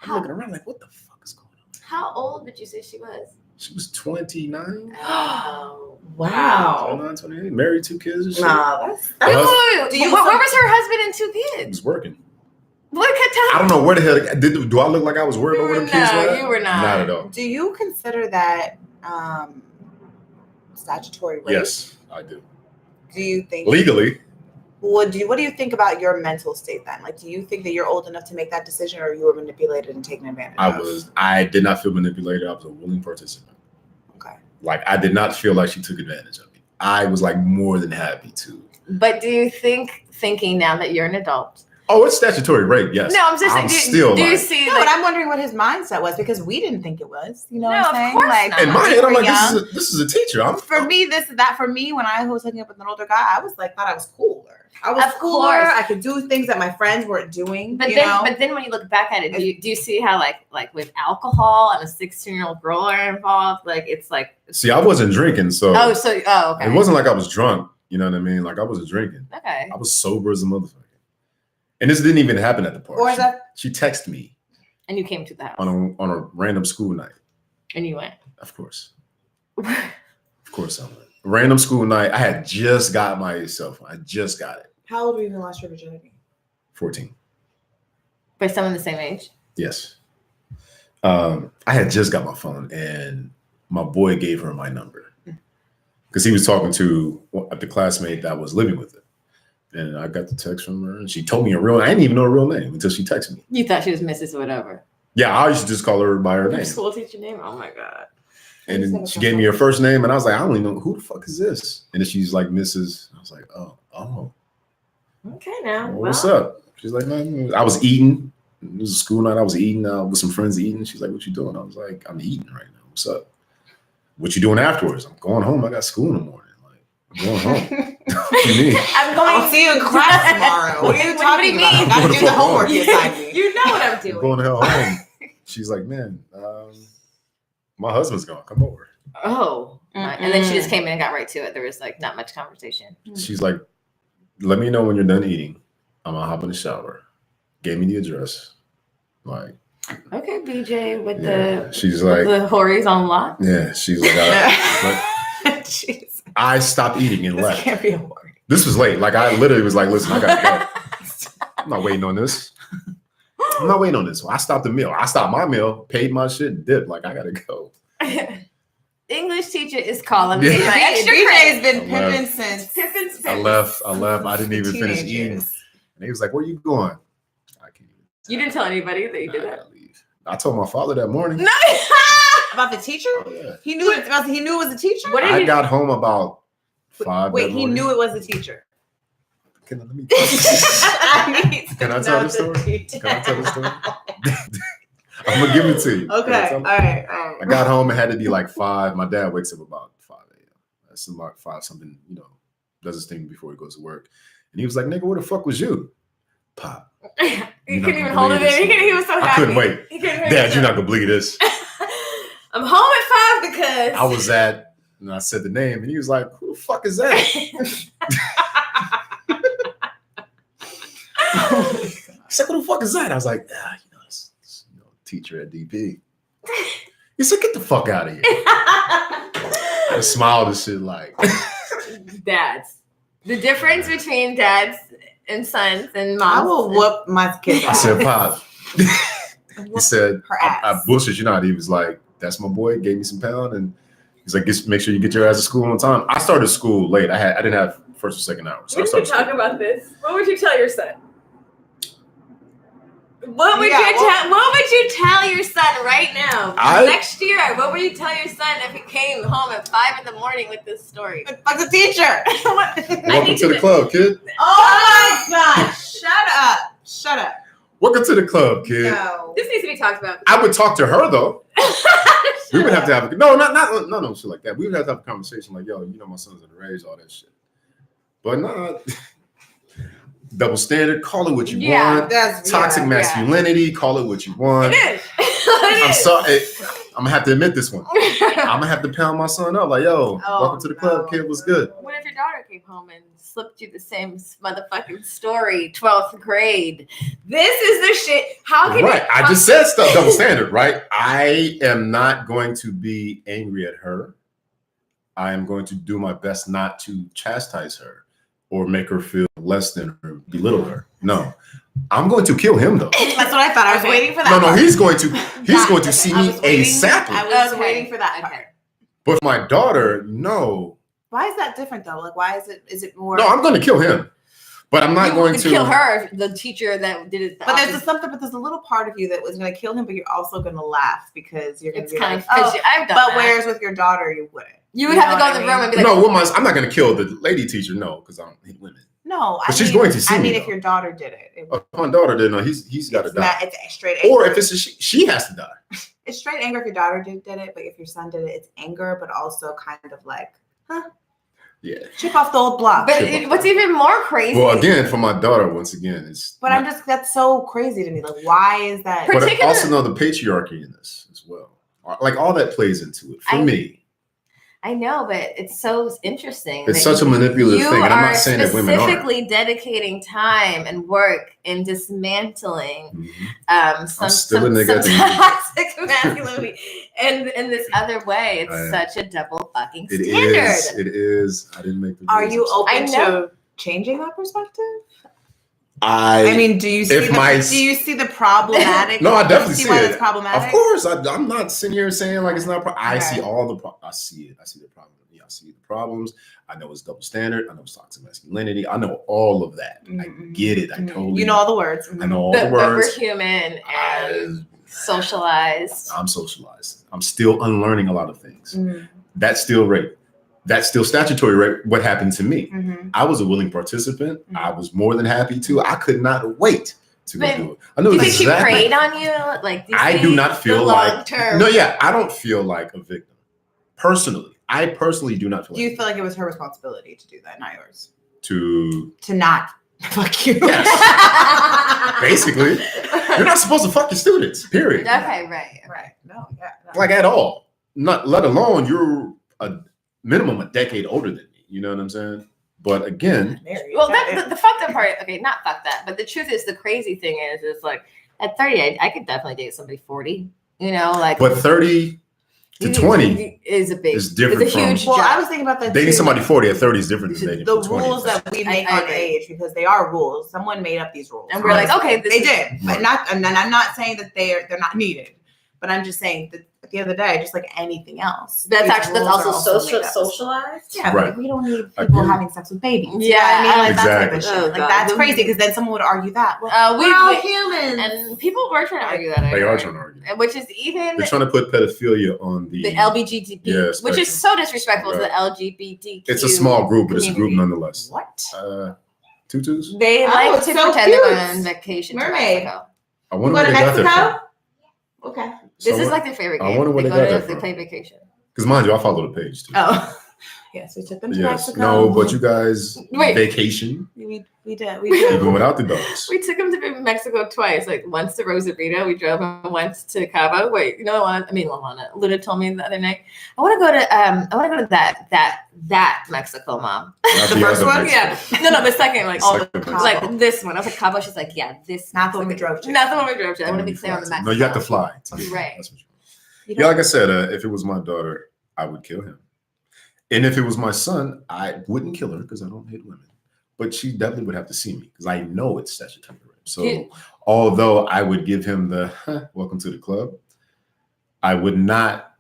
C: I'm looking around like, what the fuck is going on?
A: How old did you say she was?
C: She was 29.
A: Oh,
B: wow.
C: 29, 28. Married, 2 kids and shit.
B: Nah, that's
A: where was her husband and 2
C: He
A: kids?
C: was working.
A: Look at
C: I don't know where the hell. Do I look like I was worried about where them kids were?
A: You were not.
C: Not at all.
B: Do you consider that statutory rape?
C: Yes, I do.
B: Do you think
C: Legally.
B: What do you think about your mental state then? Like, do you think that you're old enough to make that decision, or you were manipulated and taken advantage of?
C: I did not feel manipulated. I was a willing participant.
B: Okay.
C: Like, I did not feel like she took advantage of me. I was like more than happy to.
A: But do you thinking now that you're an adult?
C: Oh, it's statutory rape, yes.
A: No, I'm just saying. Do you see?
B: No, but I'm wondering what his mindset was, because we didn't think it was. You know what I'm saying?
A: Of course
B: Like,
A: not.
C: In my head, I'm like,
B: young.
C: this is a teacher.
B: For me, when I was hooking up with an older guy, I was like, thought I was cooler. I was
A: Of
B: cooler.
A: course.
B: I could do things that my friends weren't doing.
A: But then when you look back at it, do you see how like with alcohol and a 16-year-old girl are involved? Like it's like.
C: See, I wasn't drinking, so.
A: Okay.
C: It wasn't like I was drunk. You know what I mean? Like I wasn't drinking.
A: Okay.
C: I was sober as a motherfucker. And this didn't even happen at the party.
B: Or is that?
C: She texted me.
A: And you came to the house.
C: On a random school night.
A: And you went.
C: Of course. Of course I went. Random school night. I had just got my cell phone. I just got it.
B: How old were you when you lost your virginity?
C: 14.
A: By someone the same age?
C: Yes. I had just got my phone, and my boy gave her my number because he was talking to the classmate that was living with it. And I got the text from her, and she told me I didn't even know her real name until she texted me.
A: You thought she was Mrs. Whatever.
C: Yeah, I used to just call her by her
A: Your
C: name.
A: school teacher name? Oh my God.
C: And then she gave me her first name, and I was like, I don't even know who the fuck is this. And then she's like, Mrs. I was like, oh.
A: Okay, now.
C: Well, what's up? She's like, man, I was eating. It was a school night. I was eating with some friends eating. She's like, what you doing? I was like, I'm eating right now. What's up? What you doing afterwards? I'm going home. I got school in the morning. Like, I'm going home. What do you mean?
B: I'll see you in class tomorrow. What are you talking about? I gotta do the homework you assigned me.
A: You know what I'm doing.
C: I'm going the hell home. She's like, man, my husband's gone. Come over.
A: Oh. And then she just came in and got right to it. There was like not much conversation.
C: She's like, let me know when you're done eating. I'm gonna hop in the shower. Gave me the address. Like,
A: okay, BJ, with
C: she's like
A: the whories on lock.
C: Yeah, she's like, I stopped eating and left.
B: Can't be a word.
C: This was late. Like I literally was like, listen, I gotta go. I'm not waiting on this. I'm not waiting on this. I stopped the meal. I stopped my meal, paid my shit, and dipped. Like I gotta go.
A: English teacher is calling me.
C: Yeah.
B: BJ's been pimping since.
C: I left. I didn't even finish eating. And he was like, where you going? I can't
A: You didn't tell anybody that you did that?
C: I told my father that morning.
A: No.
B: About the teacher?
C: Oh, yeah.
B: He knew it was a teacher?
A: What did
C: I
A: you
C: got home about 5
B: Wait,
C: that
B: he
C: morning.
B: knew it was a teacher.
C: Can I, let me,
B: I need to
C: Can I tell
B: know
C: the story?
B: details.
C: Can I tell the story? I'm gonna give it to you. Can I
B: Okay,
C: tell
B: all
C: it?
B: right.
C: I got home. It had to be like 5. My dad wakes up about 5 a.m. That's about 5 something. Does his thing before he goes to work. And he was like, "Nigga, where the fuck was you?" Pop.
A: He
C: You're not
A: couldn't even
C: gonna
A: hold it
C: believe
A: in.
C: this.
A: He was so happy.
C: I couldn't wait.
A: He couldn't
C: Dad, you're not gonna believe this.
A: I'm home at 5 because
C: I was at, and I said the name, and he was like, "Who the fuck is that?" He said, "Who the fuck is that?" I was like, it's teacher at DP. He said, "Get the fuck out of here." I smiled and shit like.
A: Dads. The difference between dads and sons and moms.
B: I will whoop my kids'
C: I
B: ass.
C: said, "Pop." He said,
B: her
C: I
B: ass.
C: bullshit you not. He was like, "That's my boy." Gave me some pound, and he's like, "Make sure you get your ass to school on time." I started school late. I didn't have first or second hour. So I
A: We need to
C: started
A: talk
C: school.
A: about this. What would you tell your son? What would
B: Yeah,
A: you tell your son right now?
C: I-
A: Next year, what would you tell your son if he came home at 5 a.m. with this story?
B: Fuck the teacher.
C: Welcome to the club, kid.
B: Oh my god! Shut up!
C: Welcome to the club, kid.
B: No.
A: This needs to be talked about.
C: I would talk to her though. We would have to have no shit like that. We would have to have a conversation like, "Yo, my son's underage, all that shit." But no, double standard. Call it what you want.
B: That's
C: Toxic masculinity. Call it what you want.
A: It is.
C: I'm sorry. I'm gonna have to admit this one. I'm gonna have to pound my son up like, "Yo, welcome to the club, kid. What's good?"
A: What if your daughter came home and slipped you the same motherfucking story, 12th grade? This is the shit. How can
C: Right. I just said stuff double standard, right? I am not going to be angry at her. I am going to do my best not to chastise her or make her feel less than her, belittle her. No. I'm going to kill him though.
B: That's what I thought. I was waiting for that.
C: No,
B: part.
C: he's going to see me ASAP.
B: I was waiting for that part.
C: But for my daughter, no.
B: Why is that different though? Like, why is it more?
C: No, I'm going to kill him. But I'm not going to
A: kill her, the teacher that did it.
B: But there's a little part of you that was going to kill him, but you're also going to laugh because you're going to
A: It's
B: be
A: kind
B: like,
A: of
B: oh,
A: I've done
B: but
A: that.
B: whereas with your daughter, you wouldn't.
A: You would have to go in the room and be like,
C: no, I'm not going to kill the lady teacher, no, because I don't hate women.
B: No,
C: But she's going to see me,
B: if
C: though.
B: your daughter did it,
C: If my daughter did, no, he's got to die.
B: It's straight anger.
C: Or if it's she has to die.
B: It's straight anger if your daughter did it, but if your son did it, it's anger, but also kind of like,
C: Yeah.
B: chip off the old block.
A: But what's even more crazy?
C: Well, again, for my daughter, once again, it's.
B: But that's so crazy to me. Like, why is that?
C: But I also know the patriarchy in this as well. Like all that plays into it for me.
A: I know, but it's so interesting.
C: It's such a manipulative thing, and I'm not saying that women aren't.
A: Specifically dedicating time and work in dismantling some toxic masculinity, and in this other way, it's such a double fucking standard.
C: It is. I didn't make the.
B: Are you open to changing that perspective?
C: I
B: mean, do you see the problematic?
C: No, I definitely see
B: why
C: it.
B: it's problematic.
C: Of course, I'm not sitting here saying like it's not. I see all the. I see it. I see the problem. I see the problems. I know it's double standard. I know it's toxic masculinity. I know all of that. I get it. I totally.
B: You know all the words.
C: I know all the words.
A: But we're human and socialized.
C: I'm socialized. I'm still unlearning a lot of things. That's still rape. That's still statutory rape. What happened to me? I was a willing participant. I was more than happy to. I could not wait to go do it. I know
A: do you think
C: exactly.
A: she preyed on you? Like,
C: I do not feel like.
A: term?
C: No, yeah, I don't feel like a victim. Personally, I personally do not feel.
B: Do you feel like it was her responsibility to do that, not yours?
C: To
B: not fuck you.
C: Yes. Basically, you're not supposed to fuck your students. Period.
A: Okay, right.
B: No, yeah. No.
C: Like at all. Not let alone you're a minimum a decade older than me. You know what I'm saying? But again,
A: Well, that's the fucked up part. Okay, not fucked up, but the truth is, the crazy thing is like at 30, I could definitely date somebody 40. You know, like.
C: But 30 to 20
A: is different.
C: It's a
A: huge.
B: Well,
A: jump.
B: I was thinking about that.
C: Dating
B: too.
C: somebody 40 at 30 is different than dating
B: the
C: 20.
B: rules that we make
A: I
B: on
A: agree.
B: age, because they are rules. Someone made up these rules,
A: And we're like, okay,
B: they did, but not. And then I'm not saying that they're not needed, But I'm just saying that at the end of the day, just like anything else,
A: That's
B: these
A: actually, that's
B: rules are
A: also
B: made up.
A: socialized.
B: Yeah,
C: Right.
B: like we don't need
C: I
B: people
C: agree.
B: having sex with babies.
A: Yeah,
B: You know what I mean? Like
C: exactly.
B: that type of shit.
A: Oh,
B: Like
A: God.
B: that's crazy because then someone would argue that. Well, we're all humans.
A: And people were trying to argue that.
C: They are trying to argue.
A: Which is even
C: They're trying to put pedophilia on the
A: LBGTQ,
C: Yeah,
A: which is so disrespectful
C: Right.
A: to the LGBTQ.
C: It's a small group, but it's a group
A: community.
C: nonetheless.
B: What?
C: Tutus?
A: They
B: Oh,
A: like
B: it's
A: to
B: so
A: pretend they're
B: cute.
A: going on vacation
B: Mermaid.
A: to Mexico.
C: I
B: You
C: wonder
B: go
C: where
B: to
C: they got that
B: Mexico?
C: from.
B: Okay.
A: This
C: So
A: is like their favorite
C: I
A: game.
C: wonder where
A: They
C: they
A: go
C: got
A: to
C: that
A: they
C: from.
A: play vacation.
C: Because mind you, I follow the page too.
A: Oh,
B: Yes, we took them to
C: Yes.
B: Mexico.
C: No, but you guys
A: Wait.
C: vacation
B: We did.
C: even without the dogs.
A: we took him to Mexico twice. Like once to Rosarito, we drove him once to Cabo. Wait, you know what? I mean, Luna told me the other night. I want to go to that Mexico, Mom.
C: Not
B: The
C: the
B: first
C: other
B: one?
C: Mexico.
A: Yeah. No, the second, like all the
C: Second
B: Cabo.
A: like this one. I was like Cabo. She's like, yeah, this.
B: Not the one we
A: Mexico.
B: drove to.
A: Not the one we drove to. I want to
C: And
A: be
C: you
A: clear on
C: fly
A: the
C: to-
A: Mexico.
C: No, you have to fly.
A: Right.
C: That's what
B: You
C: yeah,
B: don't-
C: like I said, if it was my daughter, I would kill him. And if it was my son, I wouldn't kill her because I don't hate women. But she definitely would have to see me because I know it's statutory rape. So
A: Yeah.
C: although I would give him the welcome to the club, I would not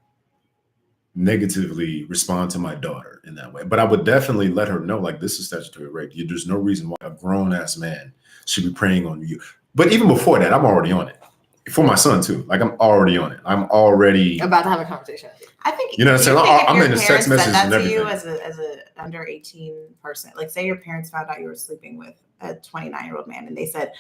C: negatively respond to my daughter in that way. But I would definitely let her know, like, this is statutory rape. There's no reason why a grown-ass man should be preying on you. But even before that, I'm already on it. For my son, too. Like, I'm already on it. I'm already...
A: About to have a conversation.
B: I think
C: You know what I'm
B: do
C: saying?
B: think if
C: I'm
B: your
C: in the sex
B: parents said
C: messages
B: that
C: and
B: to you
C: everything.
B: as a under 18 person. Like say your parents found out you were sleeping with a 29-year-old man and they said,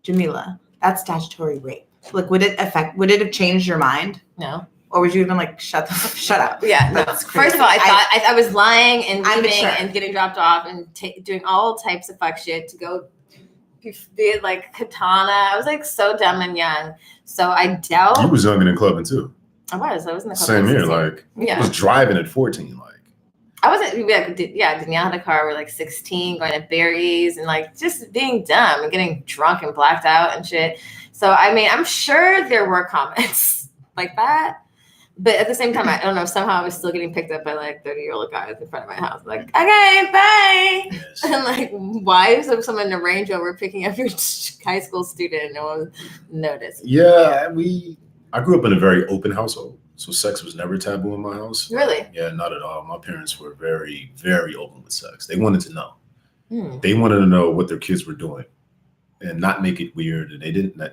B: Jamila, that's statutory rape. Like would it have changed your mind?
A: No.
B: Or would you have been like, shut up?
A: Yeah. No.
B: That's crazy.
A: First of all, I thought I was lying and
B: I'm
A: leaving
B: sure.
A: and getting dropped off and doing all types of fuck shit to go be like katana. I was like so dumb and young. So I doubt
C: You was young and clubbing, too.
A: I was in the club
C: Same
A: at
C: here.
A: 16.
C: Like, I
A: Yeah.
C: was driving at 14. Like,
A: I wasn't, Danielle had a car. We're like 16, going to Barry's and like just being dumb and getting drunk and blacked out and shit. So, I mean, I'm sure there were comments like that. But at the same time, I don't know, somehow I was still getting picked up by like 30-year-old guys in front of my house. Like, okay, bye.
C: yes.
A: And like, why is there someone in a Range Rover picking up your high school student and no one noticed?
C: Yeah, I grew up in a very open household. So sex was never taboo in my house.
A: Really?
C: Yeah, not at all. My parents were very, very open with sex. They wanted to know.
A: Hmm.
C: They wanted to know what their kids were doing and not make it weird. And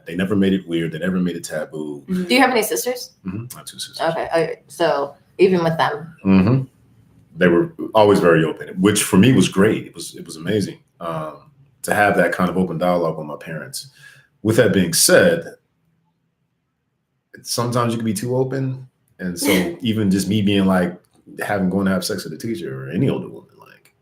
C: they never made it weird. They never made it taboo.
A: Do you have any sisters?
C: I have 2 sisters.
A: Okay. So even with them.
C: They were always very open, which for me was great. It was amazing to have that kind of open dialogue with my parents. With that being said, sometimes you can be too open. And so even just me being like going to have sex with a teacher or any older woman, like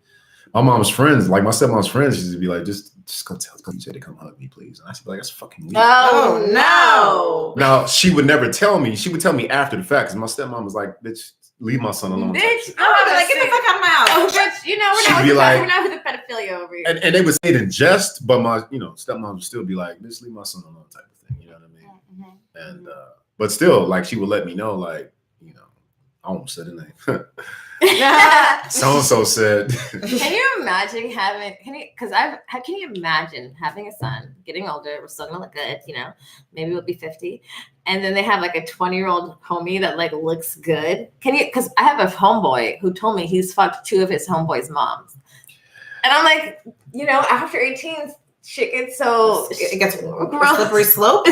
C: my mom's friends, like my stepmom's friends used to be like, just go tell teacher to come hug me, please. And I said, like, that's fucking weird.
A: Oh, no.
C: Now she would never tell me. She would tell me after the fact because my stepmom was like, bitch, leave my son alone.
A: Bitch,
B: Oh, they're like, get the fuck out of my house.
A: Oh, bitch, you know,
C: She'd
A: we're
C: be like-
A: not with the pedophilia over here.
C: And they would say it in jest, but my, stepmom would still be like, just leave my son alone type of thing. You know what I mean? And but still, like she would let me know, like, I almost said a name. So and so said.
A: Can you imagine can you imagine having a son, getting older, we're still gonna look good, maybe we'll be 50, and then they have like a 20-year-old homie that like looks good. Because I have a homeboy who told me he's fucked 2 of his homeboys' moms. And I'm like, after 18, shit gets so
B: It gets a
A: gross.
B: slippery slope.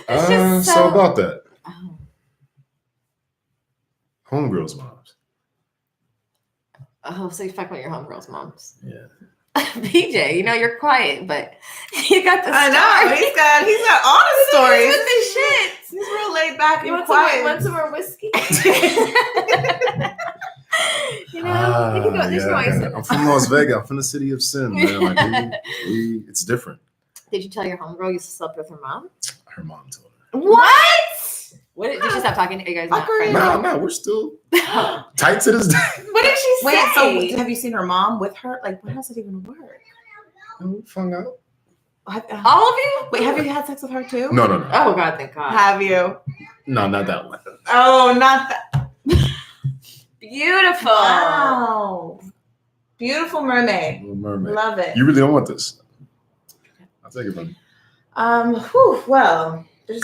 A: It's just
C: So about that.
A: Oh.
C: Homegirls' moms.
A: Oh, so you fuck with your homegirls' moms.
C: Yeah.
A: PJ, you're quiet, but you got the
B: I know. He's got all the stories.
A: With the shit.
B: He's real laid back
A: You
B: and
A: want some
B: quiet.
A: more whiskey? You can go. There's no ice in
C: I'm
A: it.
C: from Las Vegas. I'm from the city of sin, man. Like it's different.
A: Did you tell your homegirl you slept with her mom?
C: Her mom told her.
A: What? What did she stop talking to you guys? Not
B: Fuckery.
A: friends?
C: No, we're still tight to this day.
A: What did she say?
B: Wait, so have you seen her mom with her? Like, when does it even work?
C: We found out.
A: All of you?
B: Wait, have you had sex with her too?
C: No.
A: Oh God, thank God.
B: Have you?
C: No, not that one.
B: Oh, not that.
A: Beautiful.
B: Wow. Beautiful mermaid.
C: Little mermaid.
B: Love it.
C: You really don't want this? I'll take it from you.
B: Well, This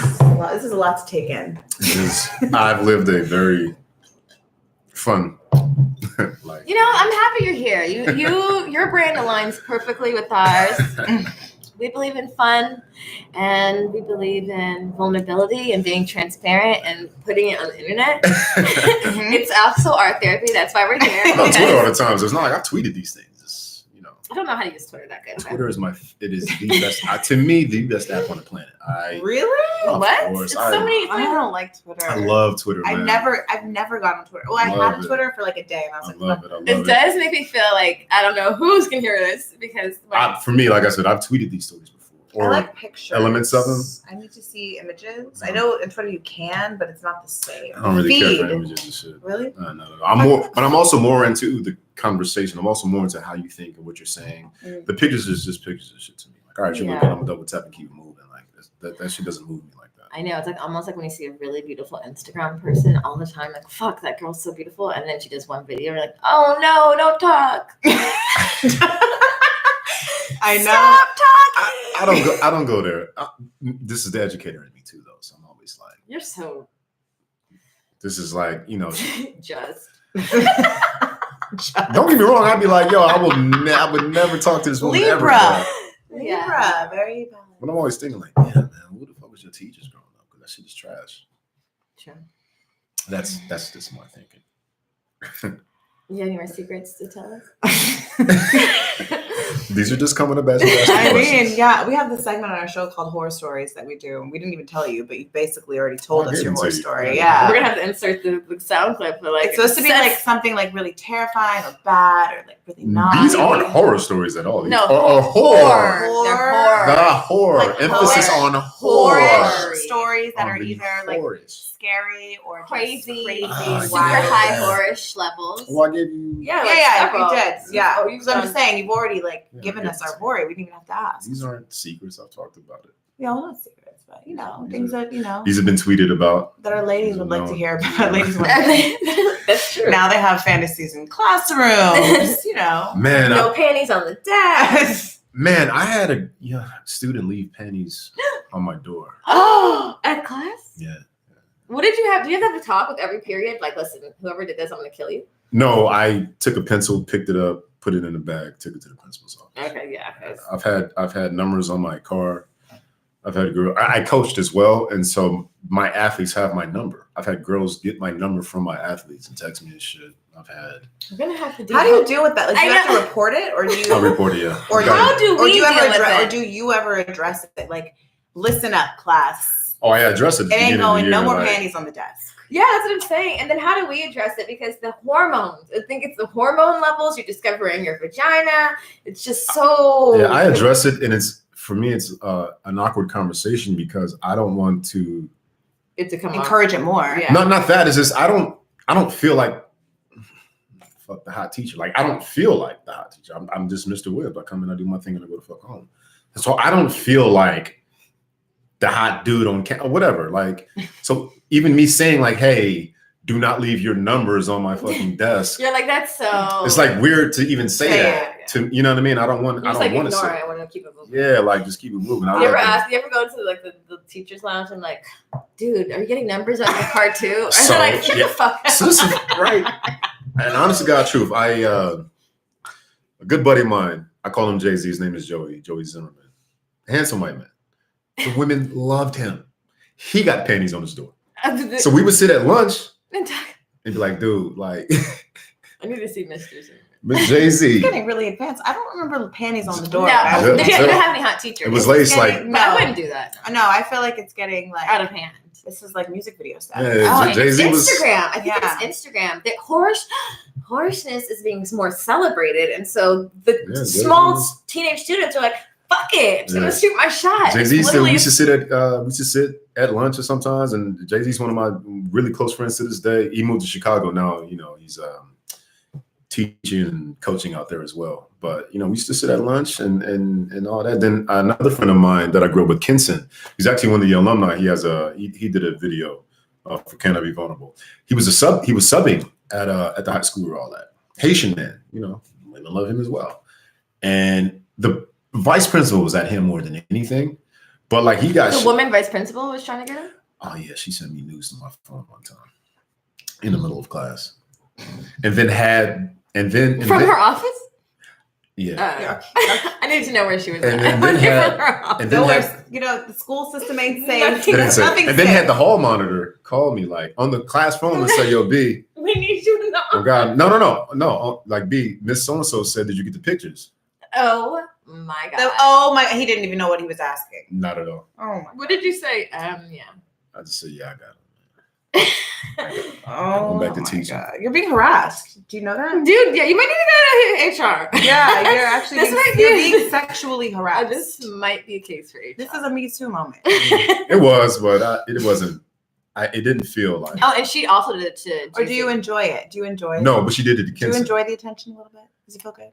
B: is a lot to take in.
C: I've lived a very fun life.
A: You know, I'm happy you're here. Your brain aligns perfectly with ours. We believe in fun, and we believe in vulnerability and being transparent and putting it on the internet. It's also our therapy. That's why we're here.
C: I'm on Twitter all the time. So it's not like I tweeted these things. It's, you know,
A: I don't know how to use Twitter that good.
C: Twitter is the best. To me, the best app on the planet.
B: Really?
A: What?
C: Of course.
A: It's so many.
B: I don't like Twitter.
C: I love Twitter. Man.
B: I've never gone on Twitter. Well, I had Twitter for like a day, and I was like,
C: love it.
A: It does make me feel like I don't know who's gonna hear this because
C: for me, like I said, I've tweeted these stories before. Or
B: I like pictures.
C: Elements of them.
B: I need to see images. I know in Twitter you can, but it's not the same.
C: I don't really care for images and shit.
B: Really?
C: No. I'm also more into the conversation. I'm also more into how you think and what you're saying. The pictures is just pictures and shit to me. Like, all right, you're looking, I'm gonna double tap and keep it moving. Like that shit doesn't move me like that.
A: I know, it's like almost like when you see a really beautiful Instagram person all the time, like, fuck, that girl's so beautiful. And then she does one video, and you're like, oh no, don't talk.
B: I know.
A: Stop talking.
C: I don't go there. This is the educator in me too, though. So I'm always like,
A: You're so
C: this is like, you know,
A: just.
C: Don't get me wrong. I'd be like, yo, I would never talk to this woman ever.
B: Libra,
A: Yeah.
B: very balanced.
C: But I'm always thinking like, yeah, man, who the fuck was your teachers growing up? Because that shit is trash.
A: Sure.
C: That's just my thinking.
A: You have any more secrets to tell us?
C: These are just coming up as
B: I mean, yeah, we have this segment on our show called Horror Stories that we do, and we didn't even tell you, but you basically already told us your horror story. Yeah,
A: we're gonna have to insert the sound clip for like.
B: It's supposed to be like something like really terrifying or bad or like really not.
C: These aren't horror stories at all.
A: No,
B: horror.
C: The horror.
B: Like
C: Emphasis
B: horror.
C: on horror.
B: Stories that
C: On
B: are
C: the
B: either like
C: horrors.
B: scary or
A: crazy,
B: wild.
A: super high horror-ish levels.
C: Well, I gave you.
A: Yeah,
B: You did. Yeah.
A: Oh, you've
B: So I'm
A: done-
B: just saying, you've already like
C: Yeah,
B: given us
C: it's-
B: our horror. We didn't even have to ask.
C: These aren't secrets. I've talked about it.
B: Yeah, well, not secrets, but you know, things that
C: These have been tweeted about.
B: that our ladies would like to hear about. Ladies want
A: That's true.
B: now they have fantasies in classrooms. You know,
C: Man,
A: No panties on the desk.
C: I had a student leave panties on my door.
A: Oh, at class?
C: Yeah.
A: What did you have? Do you have to talk with every period? Like, listen, whoever did this, I'm gonna kill you.
C: No, I took a pencil, picked it up, put it in the bag, took it to the principal's office.
A: Okay, yeah.
C: I've had numbers on my car. I've had a girl. I coached as well, and so my athletes have my number. I've had girls get my number from my athletes and text me and shit. I've had.
A: We're gonna have to do.
B: how do you deal with that? Like, do you
A: I
B: have
A: know.
B: to report it, or do you?
C: I'll report it. Yeah.
B: Or
A: How do
B: or
A: we
B: do you
A: deal
B: ever
A: with
B: address?
A: it?
B: Or do you ever address it? Like, listen up, class.
C: Oh, I addressed it. At the
B: It ain't
C: beginning of the
B: going. No
C: year,
B: more
C: like,
B: panties on the desk.
A: Yeah, that's what I'm saying. And then how do we address it? Because the hormones. I think it's the hormone levels you discover in your vagina. It's just so.
C: Yeah, I address it, and it's for me, it's an awkward conversation because I don't want to.
A: It to come
B: Encourage it more.
A: Yeah.
C: Not that. It's just I don't feel like fuck the hot teacher. Like I don't feel like the hot teacher. I'm just Mr. Webb. I come in, I do my thing, and I go the fuck home. And so I don't feel like the hot dude on whatever. Like so, even me saying like, "Hey, do not leave your numbers on my fucking desk."
A: You're like, that's so.
C: It's like weird to even say
B: Say
C: that.
A: it,
C: To you know what I mean? I don't want.
A: You're
C: I
A: just
C: don't
A: like,
C: want to
A: ignore
C: say.
A: it. I want to keep it moving.
C: Yeah, like just keep it moving.
A: You ever go to like the teacher's lounge and like, dude, are you getting numbers on your card too? Or
C: So,
A: they're like, shut
C: yeah.
A: the fuck up.
C: So this is right. And honest to God truth, a good buddy of mine, I call him Jay-Z, his name is Joey Zimmerman. Handsome white man. The women loved him. He got panties on his door. So we would sit at lunch and be like, dude, like
A: I need to see Mr.
C: Miss Jay-Z.
B: It's getting really advanced. I don't remember the panties on the door.
A: No,
B: I
A: they
B: was-
A: don't have any hot teachers.
C: It was laced like
B: getting-
A: But I wouldn't do that.
B: No, I feel like it's getting like
A: Out of hand.
B: this is like music video stuff.
C: Yeah,
A: Oh,
C: Jay-Z
A: it's
C: was
A: Instagram. I think
B: Yeah.
A: it's Instagram. The horseshness is being more celebrated, and so the
C: Jay-Z
A: small
C: was-
A: teenage students are like, "Fuck it, I'm
C: Yeah.
A: gonna shoot my shot."
C: Jay-Z
A: It's
C: said we
A: literally-
C: used to sit at lunch or sometimes, and Jay-Z's one of my really close friends to this day. He moved to Chicago now. You know, he's teaching and coaching out there as well. But you know, we used to sit at lunch and all that. Then another friend of mine that I grew up with, Kinson, he's actually one of the alumni. He has he did a video for Can I Be Vulnerable. He was subbing at the high school we were all at. Haitian man, you know, women love him as well. And the vice principal was at him more than anything. But like he got
A: The woman vice principal was trying to get him?
C: Oh yeah, she sent me news to my phone one time in the middle of class. And then
A: From her office?
C: Yeah.
A: I need to know where she was
C: And
A: at.
C: then
B: The school system ain't safe.
C: And then had the hall monitor call me like on the class phone and say, "Yo, B,
A: we need you to know."
C: Oh God, no. Like B, Miss So and So said, "Did you get the pictures?"
A: Oh my God.
B: Oh my! He didn't even know what he was asking.
C: Not at all.
B: Oh my!
A: What did you say? Yeah.
C: I just said, "Yeah, I got it."
B: Oh
C: back to
B: my
C: teaching.
B: God. You're being harassed. Do you know that?
A: Dude, yeah, you might need to go to HR.
B: Yeah, you're actually being sexually harassed.
A: This might be a case for HR.
B: This is a Me Too moment.
C: It was, but it wasn't. It didn't feel like.
A: Oh, and she also did it to.
B: Or do you enjoy it? Do you enjoy it?
C: No, but she did it to
B: Do
C: Kenson.
B: you enjoy the attention a little bit? Does it feel good?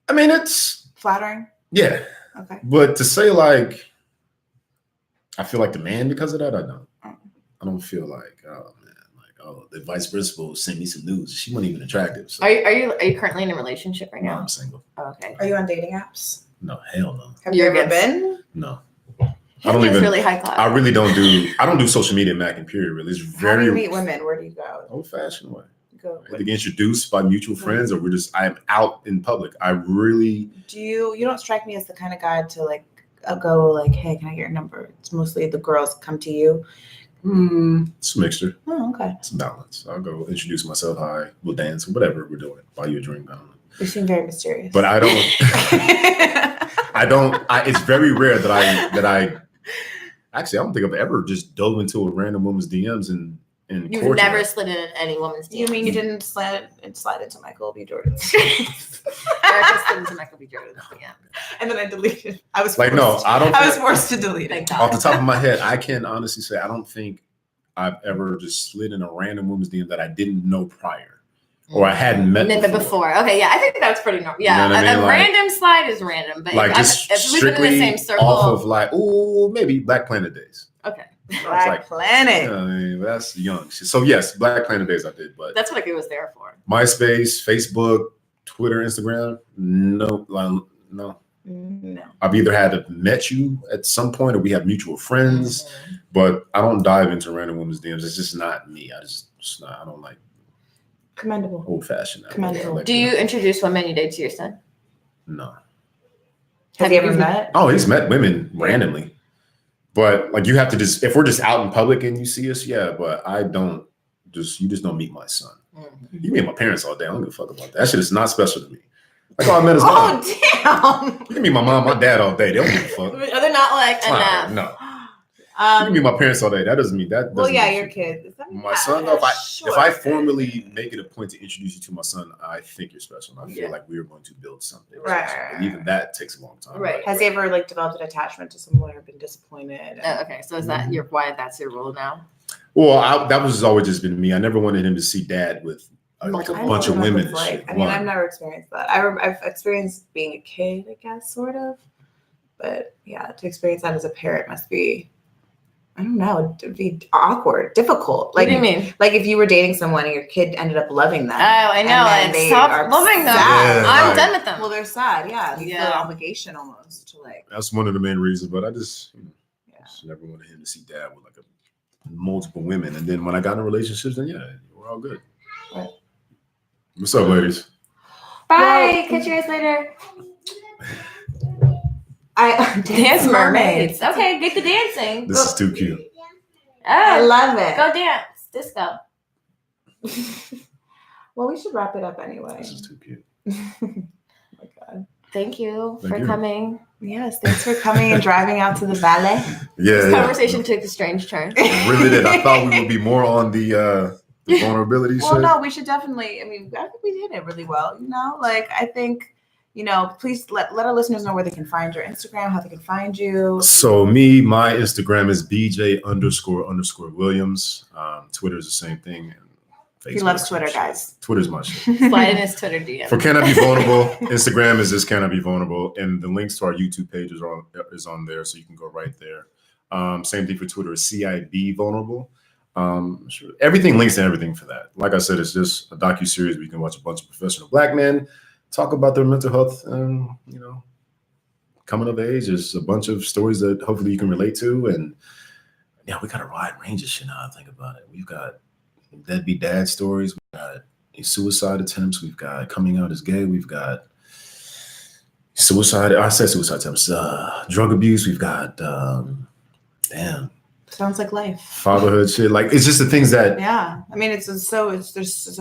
C: I mean, it's
B: flattering.
C: Yeah.
B: Okay.
C: But to say like, I feel like the man because of that, I don't. I don't feel like, oh man, like, oh, the vice principal sent me some news. She wasn't even attractive. So.
A: Are you currently in a relationship right now?
C: No, I'm single.
A: Oh, okay.
B: Are you on dating apps?
C: No, hell no.
B: Have you ever been?
C: No.
A: I don't even. Really high class.
C: I really don't do. I don't do social media macking. Period. Really, it's very.
B: How do you meet women? Where do you go?
C: Old fashioned way.
B: Go.
C: Either get introduced by mutual friends, or I'm out in public. I really.
B: You don't strike me as the kind of guy to like go like, hey, can I get your number? It's mostly the girls come to you.
C: It's a mixture.
B: Oh, okay.
C: It's a balance. I'll go introduce myself. Hi, we'll dance, whatever we're doing. Buy you a drink. I don't know.
B: You seem very mysterious.
C: But I don't. It's very rare that I. Actually, I don't think I've ever just dove into a random woman's DMs and
A: You've never slid in any woman's DMs.
B: You mean you didn't slide into Michael B. Jordan?
A: Erica slid into Michael B. Jordan's DM.
B: And then I deleted. I was
C: like,
B: forced.
C: no, I don't.
B: I was forced to delete it.
C: Off the top of my head, I can honestly say I don't think I've ever just slid in a random woman's DM that I didn't know prior. Or I hadn't met
A: before. Okay, yeah, I think that's pretty normal. Yeah,
C: you know what I mean?
A: A random slide is random, but
C: like just
A: if we've been
C: strictly
A: in the same circle,
C: off of like, oh, maybe Black Planet days.
A: Okay,
B: Black Planet.
C: You know, I mean, that's young. So yes, Black Planet days I did, but
A: that's what it was there for.
C: MySpace, Facebook, Twitter, Instagram, no. I've either had met you at some point, or we have mutual friends, but I don't dive into random women's DMs. It's just not me. I don't like.
B: Commendable.
C: Old fashioned.
B: Commendable.
A: Do you introduce women you date to your son?
C: No.
B: Have you ever met?
C: Oh, he's met women randomly. But like you have to if we're just out in public and you see us, yeah, but you just don't meet my son. Mm-hmm. You meet my parents all day. I don't give a fuck about that. That shit is not special to me. Like I met his mom.
B: Oh, damn.
C: You meet my mom, my dad all day. They don't give a fuck.
A: Are they not like enough?
C: No. You can meet my parents all day. That doesn't mean that.
B: Well, yeah, your kids.
C: My son, though, if I formally make it a point to introduce you to my son, I think you're special. I feel like we're going to build something.
B: Right.
C: Even that takes a long time.
A: Right.
B: Has he ever like developed an attachment to someone or been disappointed?
A: Okay, so is that why that's your role now?
C: Well, that was always just been me. I never wanted him to see dad with a bunch of women.
B: I mean, I've never experienced that. I've experienced being a kid, I guess, sort of. But yeah, to experience that as a parent must be. I don't know. It'd be awkward, difficult. Like,
A: what do you mean?
B: Like if you were dating someone and your kid ended up loving them.
A: Oh, I know. And they stop loving them.
C: Yeah,
A: I'm done with them.
B: Well, they're sad. Yeah. You feel an obligation almost to like.
C: That's one of the main reasons. But I just, just never wanted him to see dad with like multiple women. And then when I got in relationships, then we're all good.
B: Right.
C: What's up, ladies?
A: Bye. Catch you guys later. Dance mermaids. Okay, get the dancing.
C: This is too cute.
A: Oh,
B: I love it.
A: Go dance. Disco.
B: Well, we should wrap it up anyway.
C: This is too cute.
B: Oh my God.
A: Thank you for coming.
B: Yes, thanks for coming and driving out to the valley.
C: Yeah.
A: This conversation took a strange turn.
C: It really did. I thought we would be more on the vulnerability
B: Well,
C: shit.
B: no, we should definitely. I mean, I think we did it really well. Like I think. Please let our listeners know where they can find your Instagram, how they can find you.
C: So my Instagram is BJ__Williams. Twitter is the same thing. And
B: he loves Twitter, guys.
C: Twitter's my shit.
A: Slide in his Twitter DM.
C: For Can I Be Vulnerable, Instagram is just Can I Be Vulnerable. And the links to our YouTube page is on there, so you can go right there. Same thing for Twitter, CIB Vulnerable. Everything links to everything for that. Like I said, it's just a docuseries where you can watch a bunch of professional Black men talk about their mental health and, coming of age. There's a bunch of stories that hopefully you can relate to. And yeah, we got a wide range of shit now. I think about it. We've got deadbeat dad stories. We've got suicide attempts. We've got coming out as gay. We've got suicide attempts, drug abuse. We've got,
B: Sounds like life.
C: Fatherhood shit. Like, it's just the things that.
B: Yeah. I mean, there's so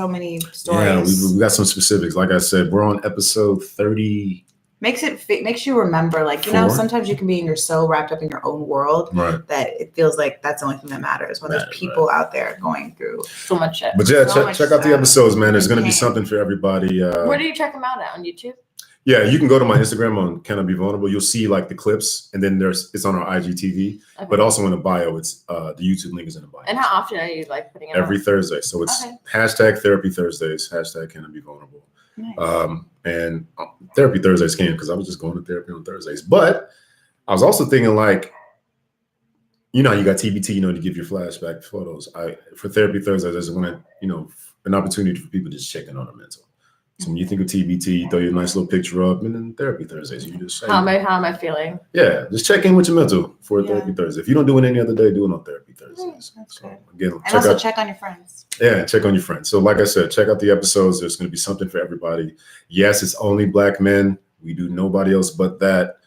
B: many stories.
C: Yeah, we got some specifics. Like I said, we're on episode 30.
B: Makes you remember, like, you know, sometimes you can be so wrapped up in your own world that it feels like that's the only thing that matters when there's people out there going through
A: so much shit.
C: But yeah, check out the episodes, man. There's going to be something for everybody.
A: Where do you check them out at? On YouTube?
C: Yeah, you can go to my Instagram on Can I Be Vulnerable. You'll see like the clips, and then it's on our IGTV, but also in the bio, it's the YouTube link is in the bio.
A: And how often are you like putting it
C: every Thursday? So it's hashtag Therapy Thursdays, hashtag Can I Be Vulnerable. Nice. And Therapy Thursdays came because I was just going to therapy on Thursdays. But I was also thinking, like, you know, you got TBT, you know, to give your flashback photos. For Therapy Thursdays, I just want to, an opportunity for people to just check in on their mental. So when you think of TBT, you throw your nice little picture up, and then Therapy Thursdays, you just say, how
A: am I feeling?
C: Yeah, just check in with your mental for Therapy Thursday. If you don't do it any other day, do it on Therapy Thursdays.
B: That's good.
C: Again,
B: check on your friends.
C: Yeah, check on your friends. So like I said, check out the episodes. There's going to be something for everybody. Yes, it's only Black men. We do nobody else but that.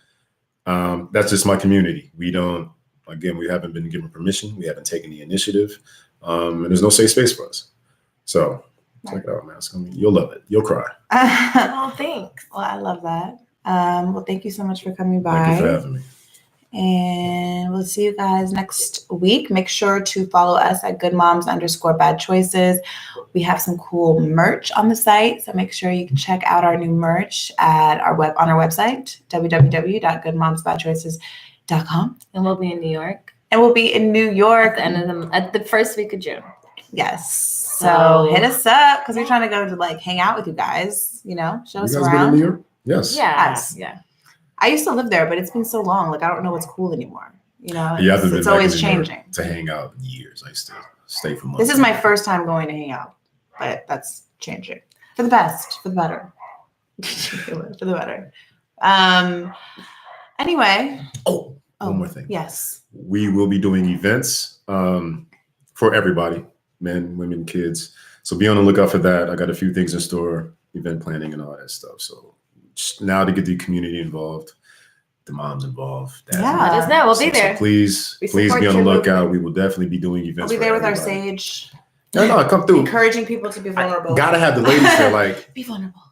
C: That's just my community. We haven't been given permission. We haven't taken the initiative. And there's no safe space for us. So check it out, man. You'll love it. You'll cry.
A: Oh, thanks.
B: Well, I love that. Well, thank you so much for coming by.
C: Thank you for having me.
B: And we'll see you guys next week. Make sure to follow us at goodmoms_bad_choices. We have some cool merch on the site, so make sure you can check out our new merch on our website, www.goodmomsbadchoices.com.
A: And we'll be in New York.
B: At
A: the first week of June.
B: Yes. So hit us up because we're trying to go to like hang out with you guys. Show us around.
C: Been in New York? Yes.
A: Yeah.
B: I used to live there, but it's been so long. Like, I don't know what's cool anymore.
C: It's
B: always changing.
C: To hang out in years. I used to stay for months.
B: This is my first time going to hang out, but that's changing for the best, for the better. For the better. Anyway.
C: One more thing.
B: Yes.
C: We will be doing events for everybody, men, women, kids. So be on the lookout for that. I got a few things in store, event planning and all that stuff. So now to get the community involved, the moms involved.
A: Let us know. We'll be there.
C: So please be on the lookout. We will definitely be doing events.
B: We'll be there with our sage.
C: No, come through.
B: Encouraging people to be vulnerable.
C: Gotta have the ladies there, like
B: be vulnerable.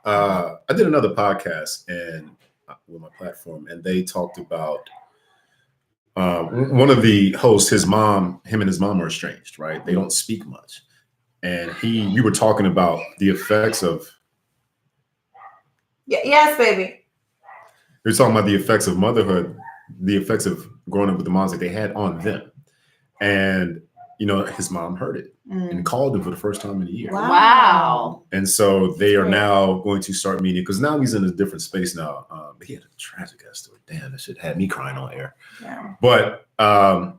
C: I did another podcast with my platform, and they talked about one of the hosts. Him and his mom are estranged, right? They don't speak much, and we were talking about the effects of.
B: Yes, baby.
C: We're talking about the effects of motherhood, the effects of growing up with the moms that they had on them. And, his mom heard it and called him for the first time in a year.
A: Wow.
C: And so they are now going to start meeting, because now he's in a different space now. He had a tragic ass story. Damn, that shit had me crying on air.
B: Yeah.
C: But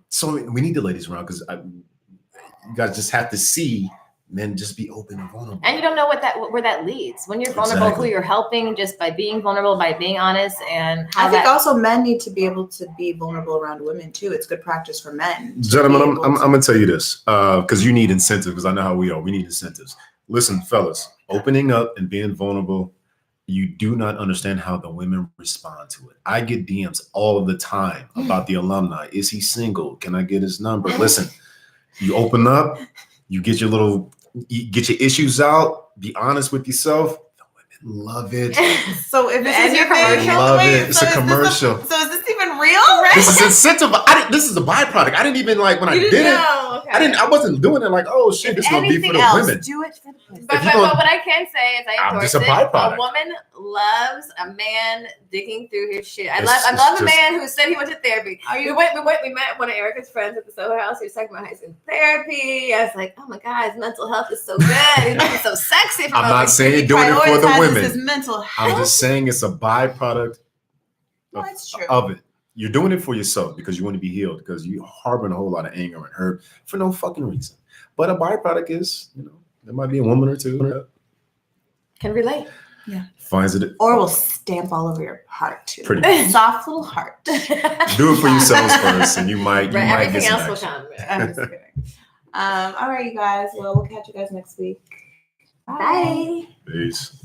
C: so we need the ladies around, because you guys just have to see men just be open and vulnerable.
A: And you don't know where that leads. When you're vulnerable, who you're helping just by being vulnerable, by being honest, and
B: I think also men need to be able to be vulnerable around women too. It's good practice for men.
C: Gentlemen, I'm gonna tell you this, because you need incentive, because I know how we are. We need incentives. Listen, fellas, opening up and being vulnerable, you do not understand how the women respond to it. I get DMs all of the time about the alumni. Is he single? Can I get his number? Listen, you open up, you get your issues out, be honest with yourself. The women love it.
B: So if this is your commercial,
C: love it. It's a commercial.
B: So is this even real? Right?
C: This is incentive. This is a byproduct. I didn't even when I did it. Okay. I wasn't doing it like, oh shit, this will be for the women.
B: Do it for the women.
A: But what I can say is I endorse
C: it. A
A: woman loves a man digging through his shit. I love a man who said he went to therapy. We met one of Erica's friends at the Soho House. He was talking about high school therapy. I was like, oh my God, his mental health is so good. He's so sexy.
C: I'm not saying doing it for the women.
B: His mental health.
C: I'm just saying it's a byproduct of it. You're doing it for yourself because you want to be healed, because you harboring a whole lot of anger and hurt for no fucking reason. But a byproduct is, there might be a woman or two
A: can relate.
C: finds it.
B: Or we'll stamp all over your heart too.
C: Pretty much.
B: Soft little heart.
C: Do it for yourselves first, and you might
A: Everything
C: get some
A: else will
C: action.
A: come.
B: I'm just kidding. All right, you guys. Well, we'll catch you guys next week.
A: Bye.
C: Peace.